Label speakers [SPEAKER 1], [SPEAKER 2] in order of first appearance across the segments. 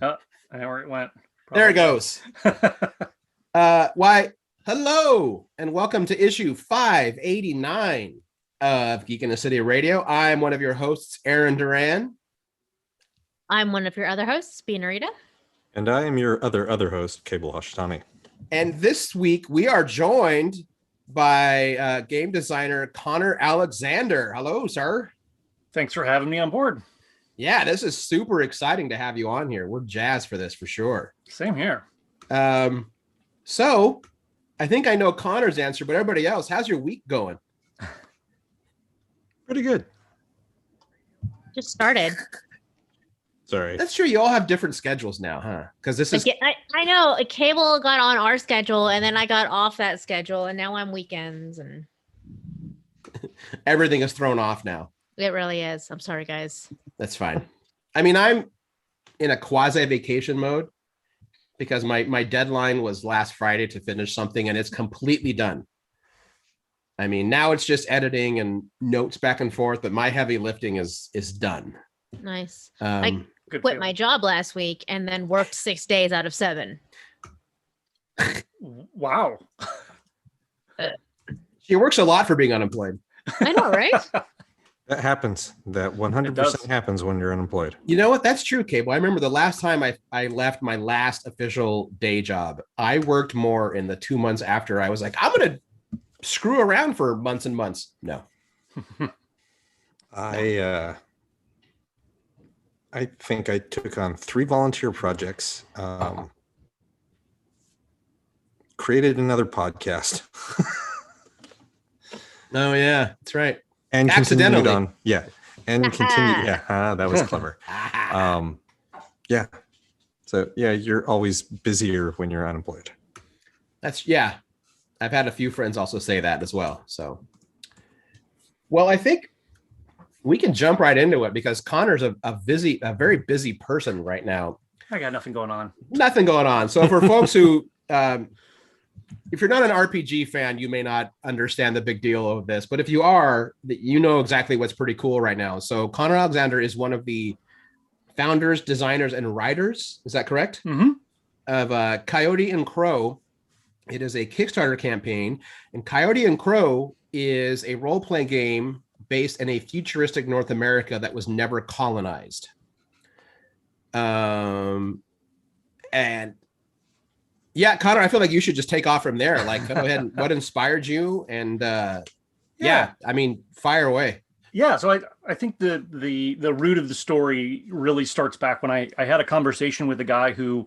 [SPEAKER 1] Oh, I know where it went.
[SPEAKER 2] There it
[SPEAKER 1] Probably.
[SPEAKER 2] goes. Why, hello, and welcome to issue 589 of Geek in the City Radio. I'm one of your hosts, Aaron Duran.
[SPEAKER 3] I'm one of your other hosts, Narita.
[SPEAKER 4] And I am your other host, Cable Hashtani.
[SPEAKER 2] And this week we are joined by game designer Connor Alexander. Hello, sir.
[SPEAKER 1] Thanks for having me on board.
[SPEAKER 2] Yeah, this is super exciting to have you on here. We're jazzed for this for sure.
[SPEAKER 1] Same here.
[SPEAKER 2] So I think I know Connor's answer, but everybody else, how's your week going?
[SPEAKER 4] Pretty good.
[SPEAKER 3] Just started.
[SPEAKER 4] Sorry.
[SPEAKER 2] That's true. You all have different schedules now, huh? Because this is...
[SPEAKER 3] I know. A Cable got on our schedule, and then I got off that schedule, and now I'm weekends, and
[SPEAKER 2] everything is thrown off now.
[SPEAKER 3] It really is. I'm sorry, guys.
[SPEAKER 2] That's fine. I mean, I'm in a quasi-vacation mode because my deadline was last Friday to finish something, and it's completely done. I mean, now it's just editing and notes back and forth, but my heavy lifting is done.
[SPEAKER 3] Nice. I quit my job last week and then worked 6 days out of 7.
[SPEAKER 1] Wow.
[SPEAKER 2] She works a lot for being unemployed.
[SPEAKER 3] I know, right?
[SPEAKER 4] That happens. That 100% happens when you're unemployed.
[SPEAKER 2] You know what? That's true, Cable. I remember the last time I left my last official day job, I worked more in the 2 months after. I was like, I'm going to screw around for months and months. No.
[SPEAKER 4] I think I took on 3 volunteer projects, created another podcast.
[SPEAKER 2] Oh, yeah, that's right.
[SPEAKER 4] And
[SPEAKER 2] accidentally.
[SPEAKER 4] Continued on. Yeah. And continued. Yeah, that was clever. Yeah. So, yeah, you're always busier when you're unemployed.
[SPEAKER 2] Yeah. I've had a few friends also say that as well. So, well, I think we can jump right into it because Connor's a very busy person right now.
[SPEAKER 1] I got nothing going on.
[SPEAKER 2] Nothing going on. So for folks who, if you're not an RPG fan, you may not understand the big deal of this, but if you are, you know exactly what's pretty cool right now. So Connor Alexander is one of the founders, designers, and writers. Is that correct?
[SPEAKER 1] Mm-hmm.
[SPEAKER 2] Of Coyote and Crow. It is a Kickstarter campaign, and Coyote and Crow is a role-playing game based in a futuristic North America that was never colonized. And yeah, Connor, I feel like you should just take off from there. Like, go ahead. What inspired you? And yeah, I mean, fire away.
[SPEAKER 1] Yeah, so I think the root of the story really starts back when I had a conversation with a guy who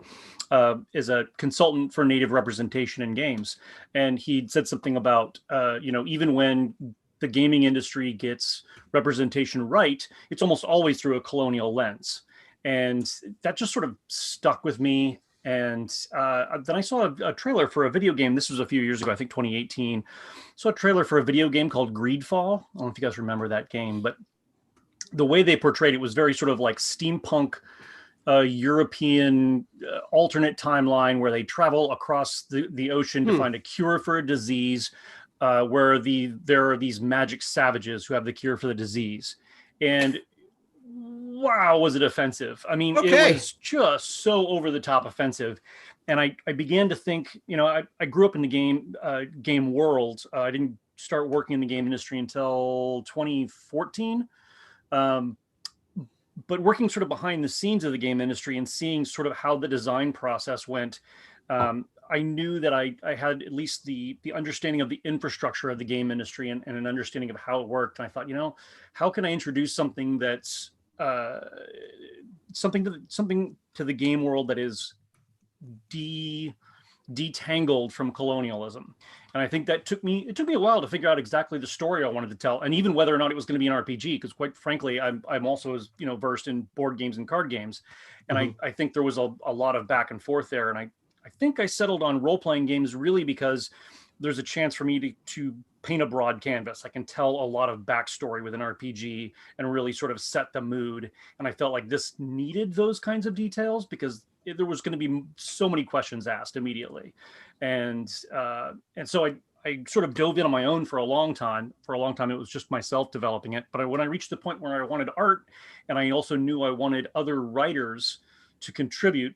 [SPEAKER 1] is a consultant for native representation in games, and he'd said something about even when the gaming industry gets representation right, it's almost always through a colonial lens, and that just sort of stuck with me. And then I saw a trailer for a video game. This was a few years ago, I think 2018. Saw a trailer for a video game called Greedfall. I don't know if you guys remember that game, but the way they portrayed it was very sort of like steampunk European alternate timeline where they travel across the ocean to find a cure for a disease, where there are these magic savages who have the cure for the disease. And wow, was it offensive. I mean, It was just so over the top offensive. And I began to think, I grew up in the game world. I didn't start working in the game industry until 2014. But working sort of behind the scenes of the game industry and seeing sort of how the design process went, I knew that I had at least the understanding of the infrastructure of the game industry and an understanding of how it worked. And I thought, how can I introduce something that's something to the game world that is detangled from colonialism. And I think that took me a while to figure out exactly the story I wanted to tell, and even whether or not it was going to be an RPG, because quite frankly, I'm also as versed in board games and card games, and I think there was a lot of back and forth there, and I think I settled on role-playing games really because there's a chance for me to paint a broad canvas. I can tell a lot of backstory with an RPG and really sort of set the mood. And I felt like this needed those kinds of details because there was going to be so many questions asked immediately. And so I sort of dove in on my own for a long time. For a long time, it was just myself developing it. But when I reached the point where I wanted art, and I also knew I wanted other writers to contribute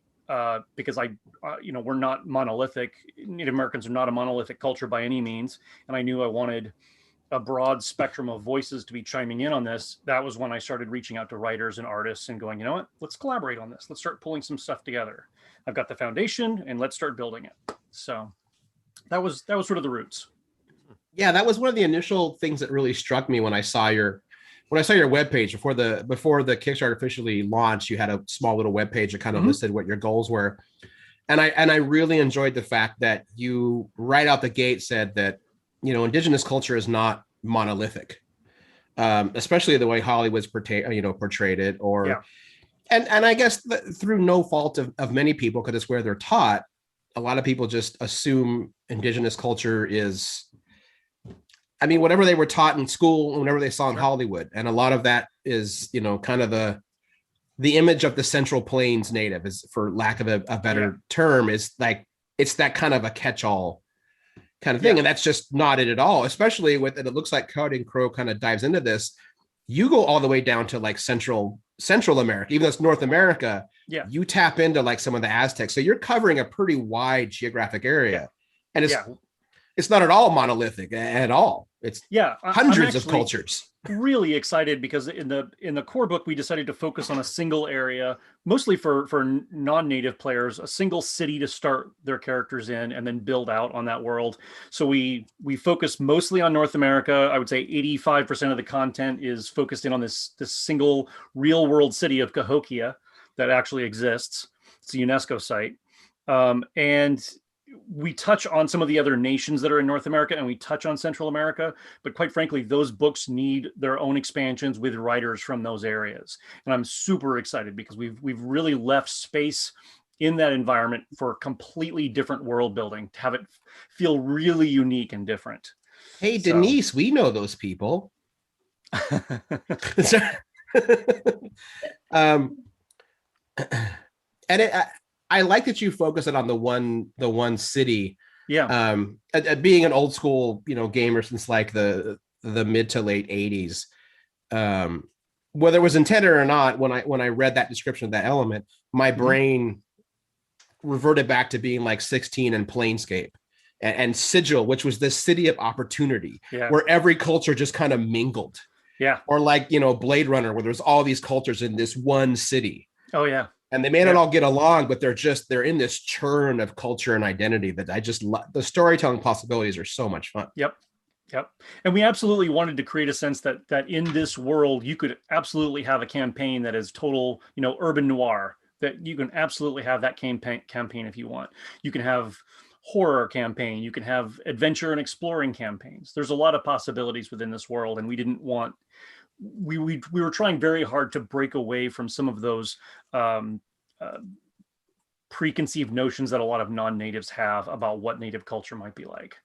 [SPEAKER 1] because we're not monolithic. Native Americans are not a monolithic culture by any means. And I knew I wanted a broad spectrum of voices to be chiming in on this. That was when I started reaching out to writers and artists and going, you know what, let's collaborate on this. Let's start pulling some stuff together. I've got the foundation and let's start building it. So that was sort of the roots.
[SPEAKER 2] Yeah, that was one of the initial things that really struck me when I saw your webpage before the Kickstarter officially launched. You had a small little webpage that kind of listed what your goals were. And I really enjoyed the fact that you right out the gate said that, Indigenous culture is not monolithic, especially the way Hollywood's portrayed it, and I guess through no fault of many people, because it's where they're taught. A lot of people just assume Indigenous culture is, whatever they were taught in school, whenever they saw in Hollywood, and a lot of that is, kind of the image of the Central Plains Native, is, for lack of a better term, is like it's that kind of a catch-all kind of thing. And that's just not it at all, especially with, and it looks like Coyote and Crow kind of dives into this. You go all the way down to like Central America, even though it's North America. Yeah. You tap into like some of the Aztecs. So you're covering a pretty wide geographic area. And it's not at all monolithic at all. It's hundreds of cultures.
[SPEAKER 1] Really excited because in the core book we decided to focus on a single area, mostly for non-native players, a single city to start their characters in and then build out on that world. So we focus mostly on North America. I would say 85% of the content is focused in on this single real world city of Cahokia that actually exists. It's a UNESCO site. And we touch on some of the other nations that are in North America, and we touch on Central America, but quite frankly, those books need their own expansions with writers from those areas. And I'm super excited because we've really left space in that environment for completely different world building, to have it feel really unique and different.
[SPEAKER 2] Hey, Denise, we know those people. I like that you focus it on the one city. Yeah. Being an old school, gamer since like the mid to late 80s. Whether it was intended or not, when I read that description of that element, my brain reverted back to being like 16 and Planescape and Sigil, which was this city of opportunity where every culture just kind of mingled. Yeah. Or like, Blade Runner, where there's all these cultures in this one city. Oh yeah. And they may not all get along, but they're in this churn of culture and identity that I just love. The storytelling possibilities are so much fun.
[SPEAKER 1] Yep. And we absolutely wanted to create a sense that in this world, you could absolutely have a campaign that is total, urban noir, that you can absolutely have that campaign if you want. You can have horror campaign, you can have adventure and exploring campaigns. There's a lot of possibilities within this world, and we didn't want we were trying very hard to break away from some of those preconceived notions that a lot of non-natives have about what native culture might be like.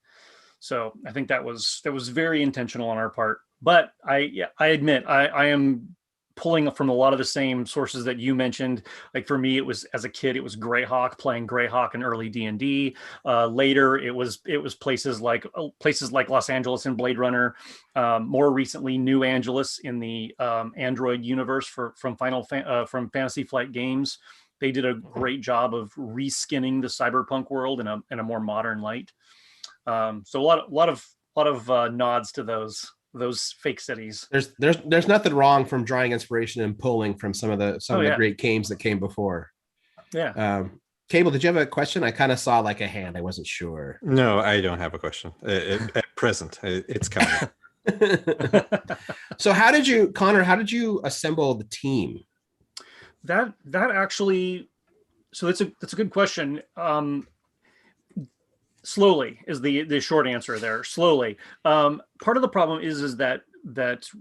[SPEAKER 1] So I think that was very intentional on our part. But I admit I am pulling from a lot of the same sources that you mentioned. Like for me, it was, as a kid, it was Greyhawk, playing Greyhawk in early D&D. Later, it was places like Los Angeles in Blade Runner. More recently, New Angeles in the Android universe from Fantasy Flight Games. They did a great job of reskinning the cyberpunk world in a more modern light. So a lot of nods to those fake cities.
[SPEAKER 2] There's nothing wrong from drawing inspiration and pulling from some of the great games that came before. Yeah. Cable, did you have a question? I kind of saw like a hand. I wasn't sure.
[SPEAKER 4] No, I don't have a question at present. It's coming.
[SPEAKER 2] So Connor, how did you assemble the team?
[SPEAKER 1] That actually, so that's a good question. Slowly is the short answer there. Slowly. Part of the problem is that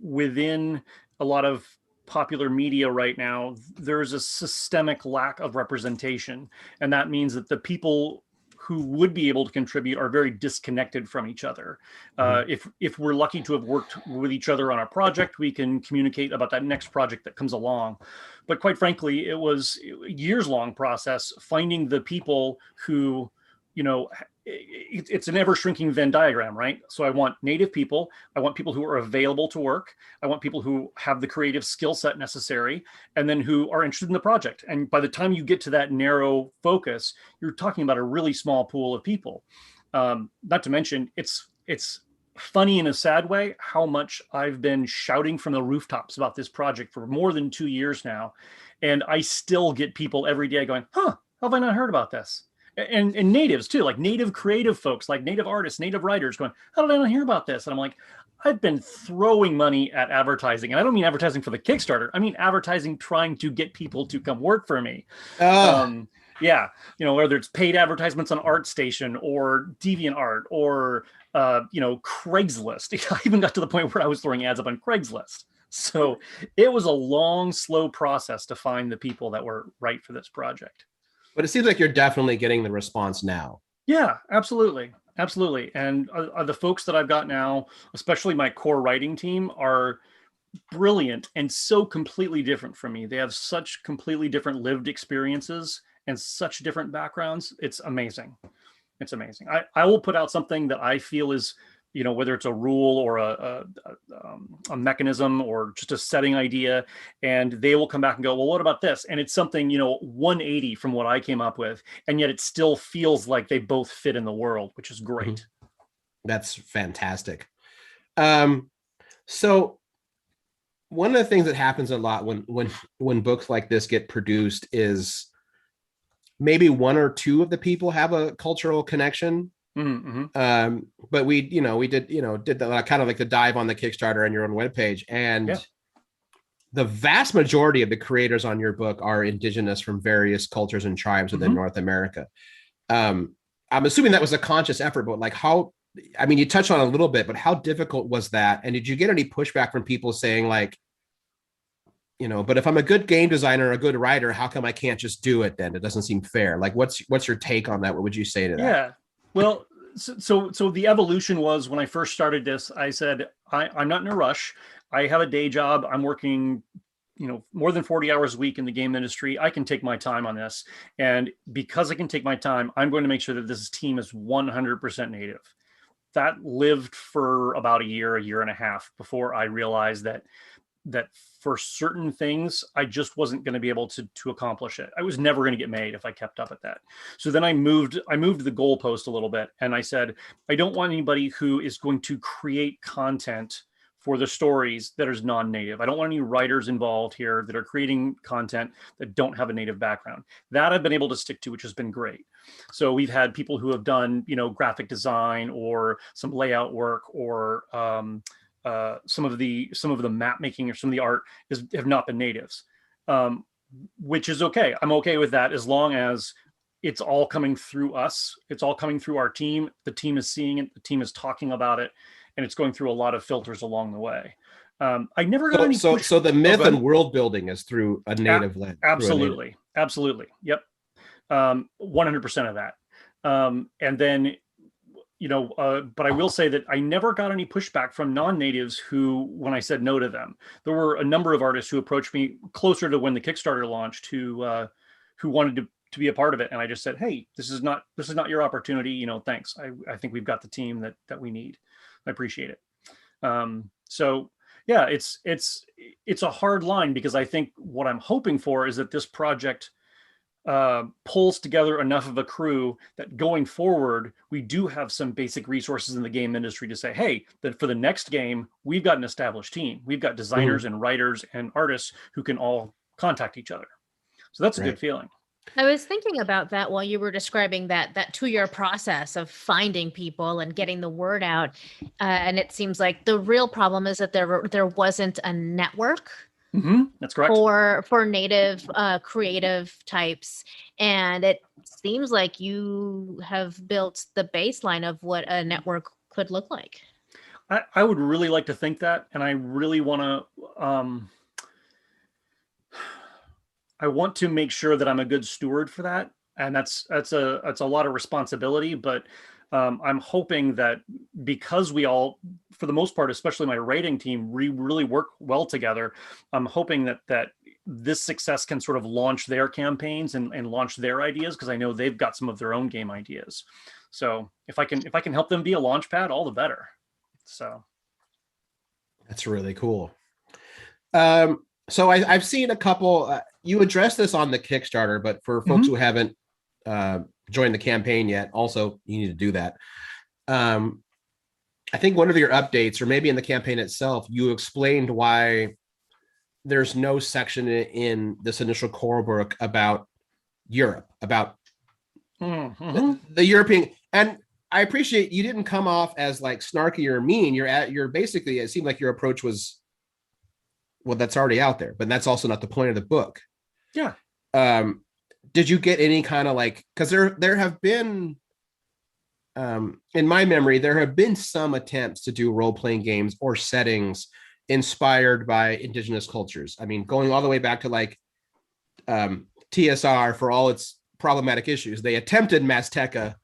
[SPEAKER 1] within a lot of popular media right now, there's a systemic lack of representation. And that means that the people who would be able to contribute are very disconnected from each other. If we're lucky to have worked with each other on a project, we can communicate about that next project that comes along. But quite frankly, it was a years-long process finding the people who it's an ever shrinking Venn diagram, right? So I want native people. I want people who are available to work. I want people who have the creative skill set necessary, and then who are interested in the project. And by the time you get to that narrow focus, you're talking about a really small pool of people. Not to mention, it's funny in a sad way how much I've been shouting from the rooftops about this project for more than 2 years now. And I still get people every day going, how have I not heard about this? And natives too, like native creative folks, like native artists, native writers going, how did I not hear about this? And I'm like, I've been throwing money at advertising. And I don't mean advertising for the Kickstarter. I mean advertising trying to get people to come work for me. Yeah, whether it's paid advertisements on ArtStation or DeviantArt or Craigslist. I even got to the point where I was throwing ads up on Craigslist. So it was a long, slow process to find the people that were right for this project.
[SPEAKER 2] But it seems like you're definitely getting the response now.
[SPEAKER 1] Yeah, absolutely. Absolutely. And the folks that I've got now, especially my core writing team, are brilliant and so completely different from me. They have such completely different lived experiences and such different backgrounds. It's amazing. It's amazing. I will put out something that I feel is, whether it's a rule or a mechanism or just a setting idea, and they will come back and go, well, what about this? And it's something, 180 from what I came up with. And yet it still feels like they both fit in the world, which is great.
[SPEAKER 2] Mm-hmm. That's fantastic. So one of the things that happens a lot when books like this get produced is maybe one or two of the people have a cultural connection. Mm-hmm. But we did the kind of like the dive on the Kickstarter on your own webpage, and the vast majority of the creators on your book are indigenous from various cultures and tribes within North America. I'm assuming that was a conscious effort, but like you touched on it a little bit, but how difficult was that? And did you get any pushback from people saying like, but if I'm a good game designer, a good writer, how come I can't just do it then? It doesn't seem fair. Like, what's your take on that? What would you say to that?
[SPEAKER 1] Yeah, well, so the evolution was when I first started this, I said, I'm not in a rush. I have a day job. I'm working, more than 40 hours a week in the game industry. I can take my time on this. And because I can take my time, I'm going to make sure that this team is 100% native. That lived for about a year and a half before I realized that for certain things, I just wasn't going to be able to accomplish it. I was never going to get made if I kept up at that. So then I moved the goalpost a little bit, and I said, I don't want anybody who is going to create content for the stories that is non-native. I don't want any writers involved here that are creating content that don't have a native background. That I've been able to stick to, which has been great. So we've had people who have done, graphic design or some layout work or some of the map making or some of the art have not been natives, which is okay. I'm okay with that as long as it's all coming through us. It's all coming through our team. The team is seeing it. The team is talking about it, and it's going through a lot of filters along the way. I never got any.
[SPEAKER 2] So the myth and world building is through a native lens.
[SPEAKER 1] Absolutely, absolutely. Yep, 100% of that. And then. But I will say that I never got any pushback from non-natives when I said no to them. There were a number of artists who approached me closer to when the Kickstarter launched who wanted to be a part of it. And I just said, hey, this is not your opportunity. Thanks. I think we've got the team that we need. I appreciate it. So yeah, it's a hard line because I think what I'm hoping for is that this project pulls together enough of a crew that going forward, we do have some basic resources in the game industry to say, hey, that for the next game, we've got an established team. We've got designers and writers and artists who can all contact each other. So that's a good feeling.
[SPEAKER 3] I was thinking about that while you were describing that 2-year process of finding people and getting the word out. And it seems like the real problem is that there wasn't a network.
[SPEAKER 1] That's correct.
[SPEAKER 3] For native creative types. And it seems like you have built the baseline of what a network could look like.
[SPEAKER 1] I would really like to think that. And I really want to, I want to make sure that I'm a good steward for that. And that's a lot of responsibility, but I'm hoping that because we all, for the most part, especially my writing team, we really work well together. I'm hoping that this success can sort of launch their campaigns and launch their ideas, because I know they've got some of their own game ideas. So if I can help them be a launch pad, all the better. So
[SPEAKER 2] that's really cool. So I've seen a couple. You addressed this on the Kickstarter, but for folks who haven't joined the campaign yet, also you need to do that. I think one of your updates, or maybe in the campaign itself, you explained why there's no section in this initial core book about Europe, about the European. And I appreciate you didn't come off as like snarky or mean. You're basically, it seemed like your approach was, well, that's already out there, but that's also not the point of the book.
[SPEAKER 1] Yeah.
[SPEAKER 2] Did you get any kind of like, because there have been, in my memory, there have been some attempts to do role-playing games or settings inspired by indigenous cultures. I mean, going all the way back to like TSR, for all its problematic issues, they attempted Mazteca,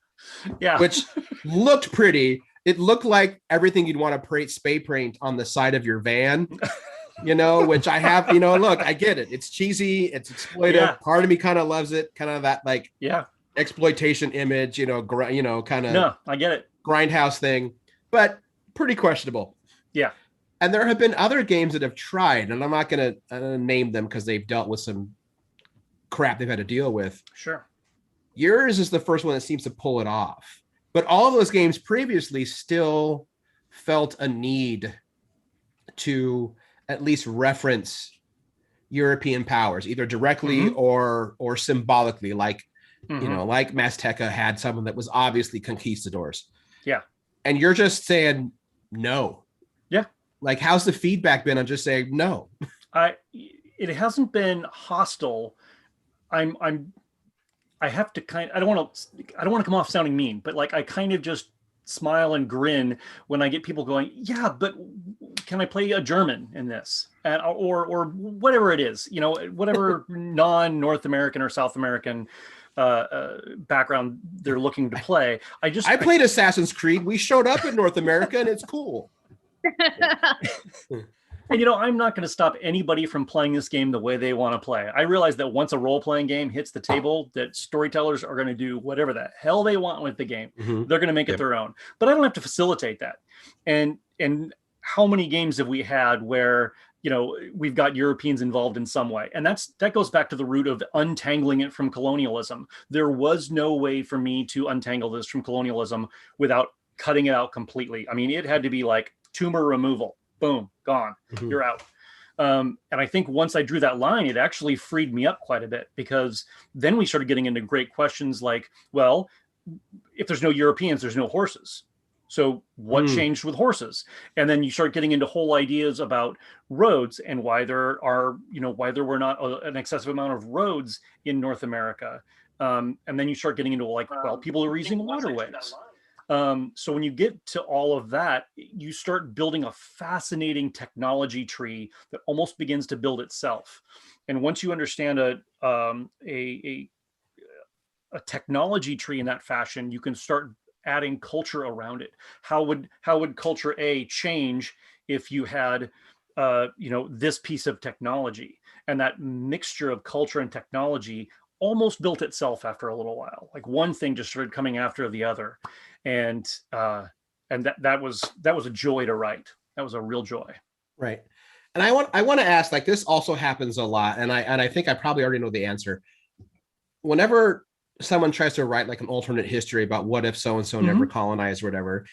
[SPEAKER 2] which looked pretty. It looked like everything you'd want to spray paint on the side of your van, which I have, look, I get it. It's cheesy, it's exploitive. Yeah. Part of me kind of loves it, kind of that like exploitation image, kind of.
[SPEAKER 1] No, I get it.
[SPEAKER 2] Grindhouse thing, but pretty questionable.
[SPEAKER 1] Yeah.
[SPEAKER 2] And there have been other games that have tried, and I'm not going to name them because they've dealt with some crap they've had to deal with.
[SPEAKER 1] Sure.
[SPEAKER 2] Yours is the first one that seems to pull it off. But all of those games previously still felt a need to at least reference European powers, either directly or symbolically, like, like Mazteca had someone that was obviously conquistadors.
[SPEAKER 1] Yeah. And
[SPEAKER 2] you're just saying no.
[SPEAKER 1] Yeah.
[SPEAKER 2] Like, how's the feedback been on just saying no?
[SPEAKER 1] It hasn't been hostile. I have to I don't want to come off sounding mean, but like I kind of just smile and grin when I get people going, yeah, but can I play a German in this? Or whatever it is, whatever non-North American or South American background they're looking to play. I
[SPEAKER 2] played Assassin's Creed. We showed up in North America and it's cool.
[SPEAKER 1] And I'm not going to stop anybody from playing this game the way they want to play. I realize that once a role-playing game hits the table, that storytellers are going to do whatever the hell they want with the game. They're going to make it their own. But I don't have to facilitate that. And how many games have we had where we've got Europeans involved in some way? And that goes back to the root of untangling it from colonialism. There was no way for me to untangle this from colonialism without cutting it out completely. I mean, it had to be like tumor removal. Boom, gone. You're out. And I think once I drew that line, it actually freed me up quite a bit, because then we started getting into great questions like, well, if there's no Europeans, there's no horses. So what changed with horses? And then you start getting into whole ideas about roads and why there were not an excessive amount of roads in North America. And then you start getting into like, well, people are using waterways. So when you get to all of that, you start building a fascinating technology tree that almost begins to build itself. And once you understand a technology tree in that fashion, you can start adding culture around it. How would culture A change if you had this piece of technology? And that mixture of culture and technology almost built itself after a little while. Like one thing just started coming after the other. And that was a joy to write. That was a real joy.
[SPEAKER 2] Right. And I want to ask, like, this also happens a lot. And I think I probably already know the answer. Whenever someone tries to write like an alternate history about what if so-and-so never colonized or whatever,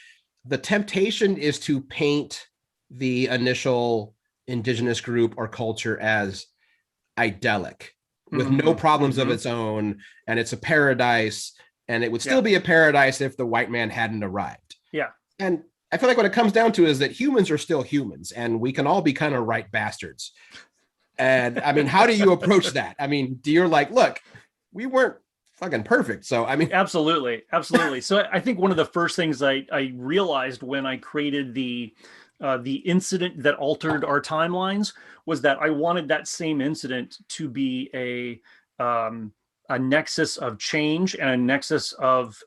[SPEAKER 2] the temptation is to paint the initial indigenous group or culture as idyllic with no problems of its own. And it's a paradise. And it would still be a paradise if the white man hadn't arrived.
[SPEAKER 1] Yeah.
[SPEAKER 2] And I feel like what it comes down to is that humans are still humans, and we can all be kind of right bastards. And I mean, how do you approach that? I mean, you're like, look, we weren't fucking perfect. So, I mean.
[SPEAKER 1] Absolutely. So I think one of the first things I realized when I created the incident that altered our timelines was that I wanted that same incident to be a nexus of change and a nexus of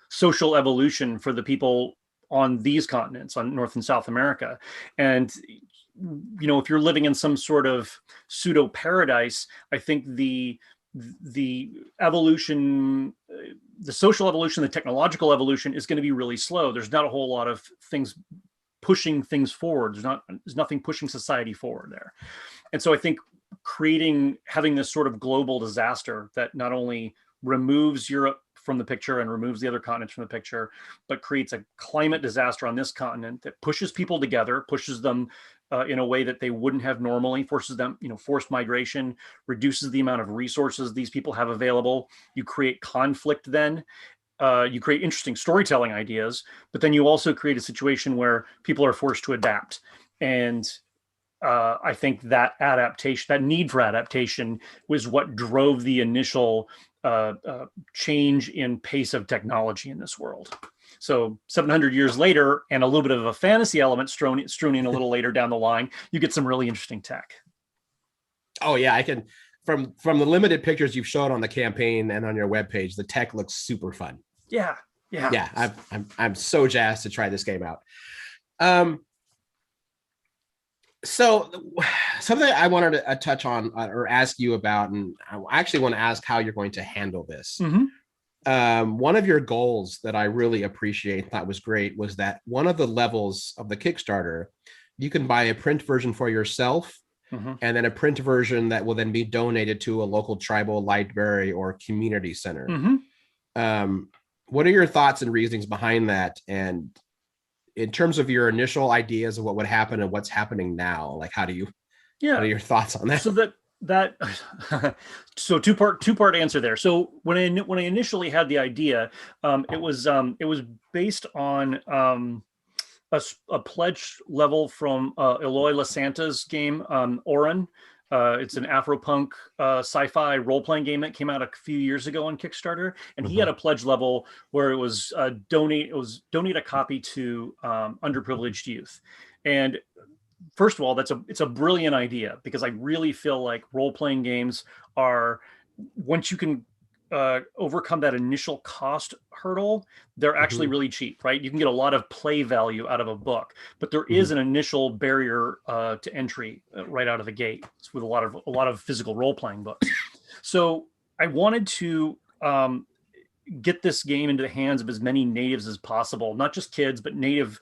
[SPEAKER 1] social evolution for the people on these continents, on North and South America. And if you're living in some sort of pseudo paradise, I think the evolution, the social evolution, the technological evolution is going to be really slow. There's not a whole lot of things pushing things forward. There's nothing pushing society forward there. And so I think having this sort of global disaster that not only removes Europe from the picture and removes the other continents from the picture, but creates a climate disaster on this continent that pushes people together, pushes them in a way that they wouldn't have normally, forces them, forced migration, reduces the amount of resources these people have available. You create conflict then. You create interesting storytelling ideas, but then you also create a situation where people are forced to adapt. And I think that need for adaptation was what drove the initial change in pace of technology in this world. So 700 years later, and a little bit of a fantasy element strewn in a little later down the line, you get some really interesting tech.
[SPEAKER 2] Oh yeah, I can. From the limited pictures you've shown on the campaign and on your webpage, the tech looks super fun.
[SPEAKER 1] Yeah.
[SPEAKER 2] I'm so jazzed to try this game out. So something I wanted to touch on or ask you about, and I actually want to ask how you're going to handle this.
[SPEAKER 1] Mm-hmm.
[SPEAKER 2] One of your goals that I really appreciate and thought was great was that one of the levels of the Kickstarter, you can buy a print version for yourself, mm-hmm. and then a print version that will then be donated to a local tribal library or community center.
[SPEAKER 1] Mm-hmm.
[SPEAKER 2] What are your thoughts and reasonings behind that? And in terms of your initial ideas of what would happen and what's happening now, like what are your thoughts on that?
[SPEAKER 1] So two-part answer there. So when I initially had the idea, it was based on a pledge level from Eloy Lasanta's game, Orin. It's an Afropunk sci-fi role-playing game that came out a few years ago on Kickstarter, and mm-hmm. he had a pledge level where it was donate a copy to underprivileged youth. And first of all, it's a brilliant idea, because I really feel like role-playing games are, once you can overcome that initial cost hurdle, they're actually mm-hmm. really cheap, right? You can get a lot of play value out of a book, but there mm-hmm. is an initial barrier to entry right out of the gate with a lot of physical role-playing books. So I wanted to get this game into the hands of as many natives as possible, not just kids, but native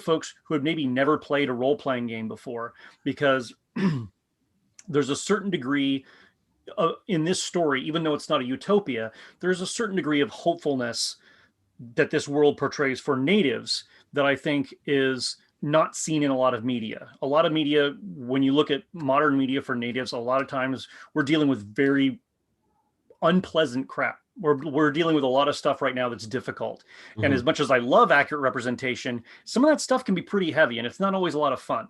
[SPEAKER 1] folks who had maybe never played a role-playing game before, because there's a certain degree in this story, even though it's not a utopia, there's a certain degree of hopefulness that this world portrays for natives that I think is not seen in a lot of media. A lot of media, when you look at modern media for natives, a lot of times we're dealing with very unpleasant crap. We're dealing with a lot of stuff right now that's difficult. Mm-hmm. And as much as I love accurate representation, some of that stuff can be pretty heavy, and it's not always a lot of fun.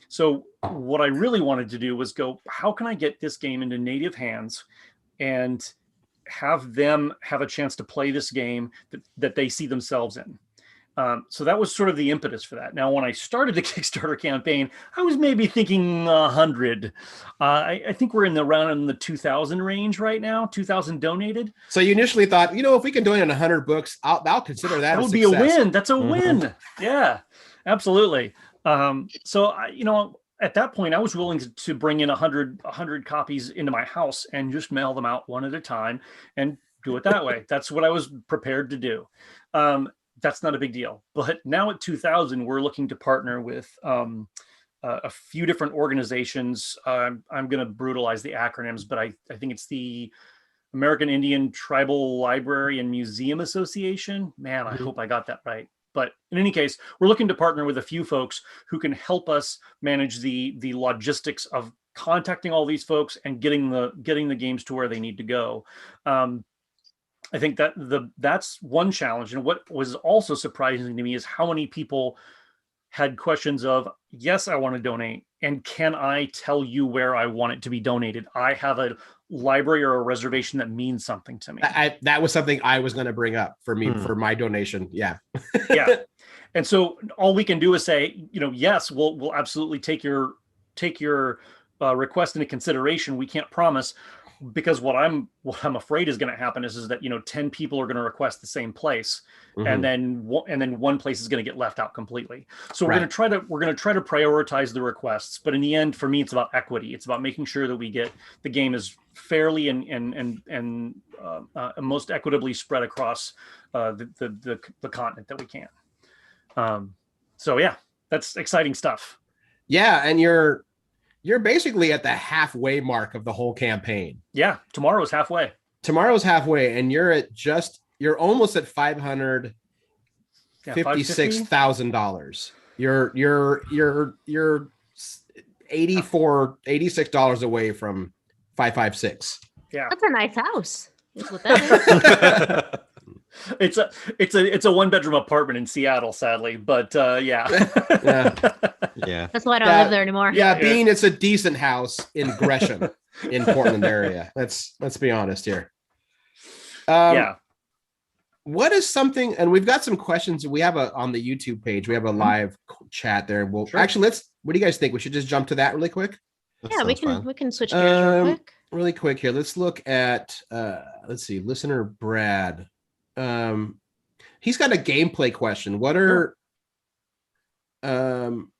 [SPEAKER 1] So what I really wanted to do was go, how can I get this game into native hands and have them have a chance to play this game that they see themselves in? So that was sort of the impetus for that. Now, when I started the Kickstarter campaign, I was maybe thinking 100. I think we're around in the 2,000 range right now, 2,000 donated.
[SPEAKER 2] So you initially thought, if we can donate 100 books, I'll consider that.
[SPEAKER 1] That would be a win. That's a mm-hmm. win. Yeah, absolutely. So at that point, I was willing to bring in 100 copies into my house and just mail them out one at a time and do it that way. That's what I was prepared to do. That's not a big deal. But now at 2,000, we're looking to partner with a few different organizations. I'm going to brutalize the acronyms, but I think it's the American Indian Tribal Library and Museum Association. Man, I hope I got that right. But in any case, we're looking to partner with a few folks who can help us manage the logistics of contacting all these folks and getting the games to where they need to go. I think that's one challenge. And what was also surprising to me is how many people had questions of, yes, I want to donate. And can I tell you where I want it to be donated? I have a library or a reservation that means something to me.
[SPEAKER 2] That was something I was going to bring up for me, for my donation. Yeah.
[SPEAKER 1] Yeah. And so all we can do is say, yes, we'll absolutely take your request into consideration. We can't promise. because what I'm afraid is going to happen is that 10 people are going to request the same place, and then one place is going to get left out completely. So we're going to try to prioritize the requests, but in the end, for me, it's about equity. It's about making sure that we get the game as fairly and most equitably spread across the continent that we can. So yeah, that's exciting stuff.
[SPEAKER 2] Yeah, and you're basically at the halfway mark of the whole campaign.
[SPEAKER 1] Yeah, tomorrow's halfway.
[SPEAKER 2] Tomorrow's halfway, and you're almost at $556,000. You're $86 away from 556.
[SPEAKER 1] Yeah,
[SPEAKER 3] that's a nice house. Is what that is.
[SPEAKER 1] It's a 1-bedroom apartment in Seattle, sadly, but yeah.
[SPEAKER 4] Yeah.
[SPEAKER 3] That's why I don't live there anymore.
[SPEAKER 2] Yeah, Bean, it's a decent house in Gresham, in Portland area. Let's be honest here.
[SPEAKER 1] Yeah.
[SPEAKER 2] What is something, and we've got some questions. We have on the YouTube page, we have a live chat there. We'll actually what do you guys think? We should just jump to that really quick.
[SPEAKER 3] Yeah, we can switch gears real quick.
[SPEAKER 2] Really quick here. Let's look at let's see, listener Brad. He's got a gameplay question. What are some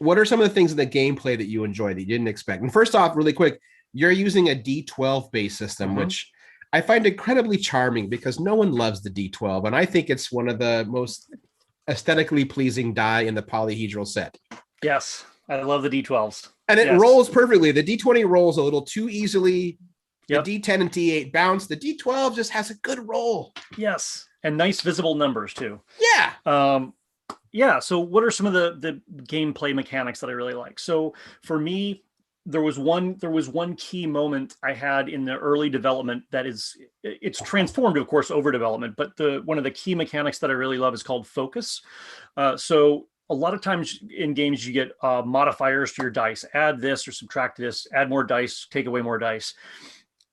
[SPEAKER 2] of the things in the gameplay that you enjoy that you didn't expect? And first off, really quick, you're using a D12 based system, which I find incredibly charming because no one loves the D12. And I think it's one of the most aesthetically pleasing die in the polyhedral set.
[SPEAKER 1] Yes, I love the D12s.
[SPEAKER 2] And it rolls perfectly. The D20 rolls a little too easily.
[SPEAKER 1] Yep.
[SPEAKER 2] The D10 and D8 bounce. The D12 just has a good roll.
[SPEAKER 1] Yes, and nice visible numbers too.
[SPEAKER 2] Yeah.
[SPEAKER 1] Yeah. So what are some of the gameplay mechanics that I really like? So for me, there was one key moment I had in the early development it's transformed, of course, over development, but one of the key mechanics that I really love is called focus. So a lot of times in games, you get modifiers to your dice, add this or subtract this, add more dice, take away more dice.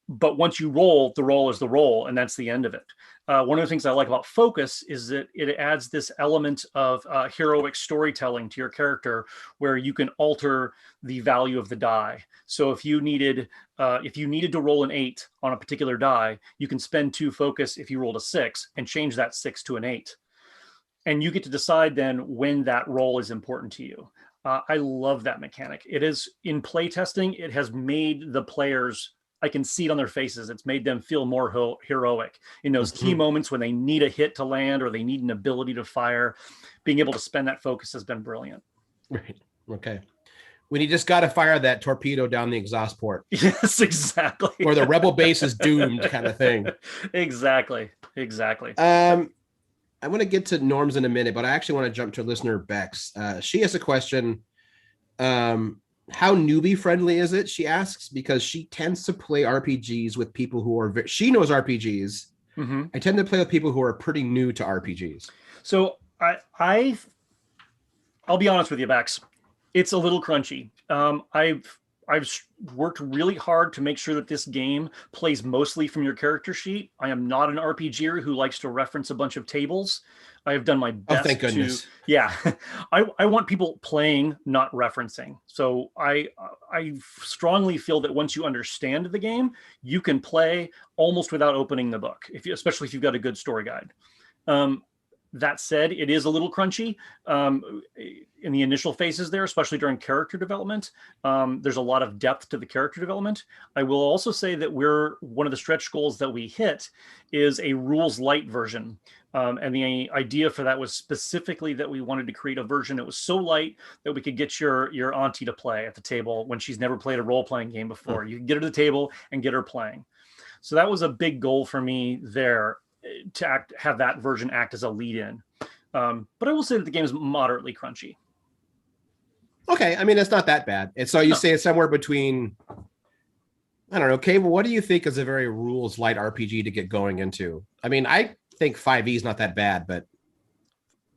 [SPEAKER 1] But once you roll, the roll is the roll, and that's the end of it. One of the things I like about focus is that it adds this element of heroic storytelling to your character, where you can alter the value of the die. So if you needed to roll an 8 on a particular die, you can spend 2 focus if you rolled a 6 and change that 6 to an 8. And you get to decide then when that roll is important to you. I love that mechanic. It is in playtesting. It has made the players, I can see it on their faces. It's made them feel more heroic in those key moments when they need a hit to land or they need an ability to fire. Being able to spend that focus has been brilliant.
[SPEAKER 2] Right. Okay. When you just got to fire that torpedo down the exhaust port.
[SPEAKER 1] Yes, exactly.
[SPEAKER 2] Or the rebel base is doomed kind of thing.
[SPEAKER 1] Exactly.
[SPEAKER 2] I want to get to norms in a minute, but I actually want to jump to listener Bex. She has a question. How newbie friendly is it? She asks, because she tends to play RPGs with people who are she knows RPGs. I tend to play with people who are pretty new to RPGs.
[SPEAKER 1] So I'll be honest with you, Bex. It's a little crunchy. I've worked really hard to make sure that this game plays mostly from your character sheet. I am not an RPGer who likes to reference a bunch of tables. I have done my best.
[SPEAKER 2] Oh, thank goodness.
[SPEAKER 1] Yeah. I want people playing, not referencing. So I strongly feel that once you understand the game, you can play almost without opening the book, especially if you've got a good story guide. That said, it is a little crunchy in the initial phases there, especially during character development. There's a lot of depth to the character development. I will also say that one of the stretch goals that we hit is a rules light version. And the idea for that was specifically that we wanted to create a version that was so light that we could get your auntie to play at the table when she's never played a role-playing game before. You can get her to the table and get her playing. So that was a big goal for me there, to have that version act as a lead-in. But I will say that the game is moderately crunchy.
[SPEAKER 2] Okay, I mean, it's not that bad. And so you say it's somewhere between, I don't know, Cable, what do you think is a very rules light RPG to get going into? I mean, I think 5e is not that bad, but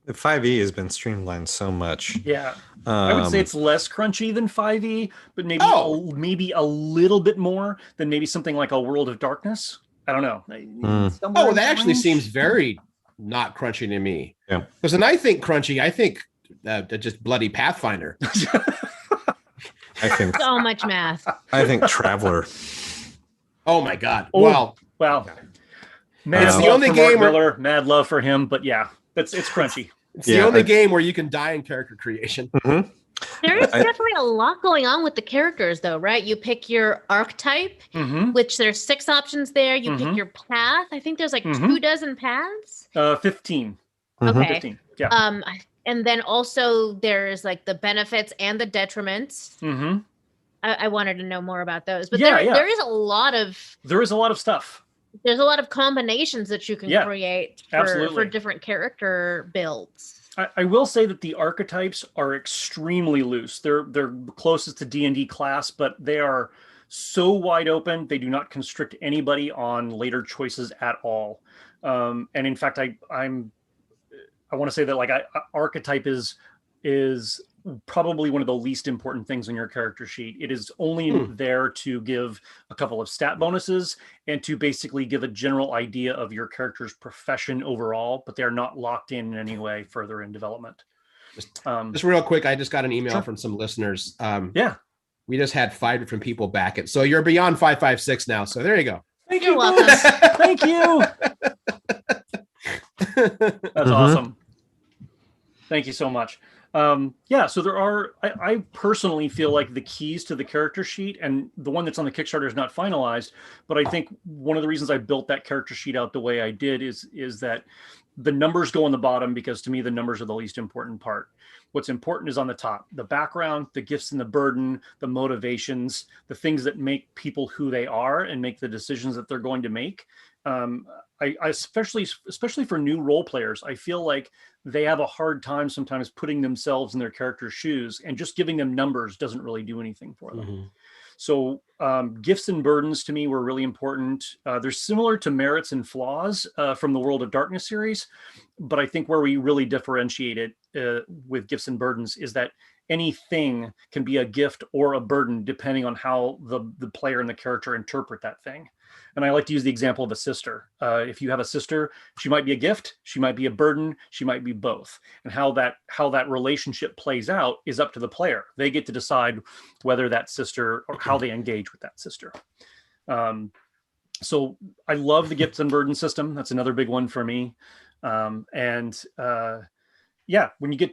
[SPEAKER 4] the 5e has been streamlined so much.
[SPEAKER 1] Yeah, I would say it's less crunchy than 5e, but maybe a little bit more than maybe something like a World of Darkness. I don't know.
[SPEAKER 2] That actually seems very not crunchy to me.
[SPEAKER 4] Yeah,
[SPEAKER 2] because when I think crunchy, I think just bloody Pathfinder.
[SPEAKER 4] I think
[SPEAKER 3] so much math.
[SPEAKER 4] I think Traveler.
[SPEAKER 2] Oh my God!
[SPEAKER 1] Oh,
[SPEAKER 2] Wow.
[SPEAKER 1] Wow.
[SPEAKER 2] It's
[SPEAKER 1] Mad
[SPEAKER 2] the
[SPEAKER 1] love
[SPEAKER 2] only
[SPEAKER 1] for
[SPEAKER 2] game
[SPEAKER 1] Mark
[SPEAKER 2] where-
[SPEAKER 1] Miller, mad love for him, but yeah, it's crunchy.
[SPEAKER 2] It's the
[SPEAKER 4] Yeah,
[SPEAKER 2] only
[SPEAKER 4] I-
[SPEAKER 2] game where you can die in character creation.
[SPEAKER 4] Mhm.
[SPEAKER 3] There is
[SPEAKER 4] I-
[SPEAKER 3] definitely a lot going on with the characters, though, right? You pick your archetype,
[SPEAKER 1] Mm-hmm.
[SPEAKER 3] which there's 6 options there. You pick
[SPEAKER 1] Mhm.
[SPEAKER 3] your path. I think there's like
[SPEAKER 1] Mhm.
[SPEAKER 3] 2 dozen paths.
[SPEAKER 1] 15.
[SPEAKER 4] Mhm.
[SPEAKER 3] Okay.
[SPEAKER 1] 15. Yeah.
[SPEAKER 3] And then also there's like the benefits and the detriments.
[SPEAKER 1] Mm-hmm.
[SPEAKER 3] I wanted to know more about those, but
[SPEAKER 1] Yeah,
[SPEAKER 3] there
[SPEAKER 1] yeah.
[SPEAKER 3] there is a lot of
[SPEAKER 1] There is a lot of stuff.
[SPEAKER 3] there's a lot of combinations that you can
[SPEAKER 1] Yeah,
[SPEAKER 3] create for
[SPEAKER 1] absolutely.
[SPEAKER 3] different character builds.
[SPEAKER 1] I will say that the archetypes are extremely loose. They're closest to D&D class, but they are so wide open. They do not constrict anybody on later choices at all. And in fact, I want to say that like archetype is probably one of the least important things on your character sheet. It is only there to give a couple of stat bonuses and to basically give a general idea of your character's profession overall, but they're not locked in any way further in development.
[SPEAKER 2] Just real quick, I just got an email
[SPEAKER 1] Sure.
[SPEAKER 2] from some listeners.
[SPEAKER 1] Yeah.
[SPEAKER 2] We just had 5 different people back it. So you're beyond 556 now. So there you go.
[SPEAKER 1] Thank
[SPEAKER 3] You're
[SPEAKER 1] you.
[SPEAKER 3] welcome.
[SPEAKER 1] Bruce. Thank you. That's awesome. Thank you so much. Yeah, so there are, I personally feel like the keys to the character sheet, and the one that's on the Kickstarter is not finalized, but I think one of the reasons I built that character sheet out the way I did is that the numbers go on the bottom, because to me, the numbers are the least important part. What's important is on the top: the background, the gifts and the burden, the motivations, the things that make people who they are and make the decisions that they're going to make. I especially for new role players, I feel like they have a hard time sometimes putting themselves in their character's shoes, and just giving them numbers doesn't really do anything for them.
[SPEAKER 2] Mm-hmm.
[SPEAKER 1] So gifts and burdens to me were really important. They're similar to merits and flaws from the World of Darkness series, but I think where we really differentiate it with gifts and burdens is that anything can be a gift or a burden depending on how the player and the character interpret that thing. And I like to use the example of a sister. If you have a sister, she might be a gift, she might be a burden, she might be both. And how that relationship plays out is up to the player. They get to decide whether that sister, or how they engage with that sister. So I love the gifts and burden system. That's another big one for me. Yeah,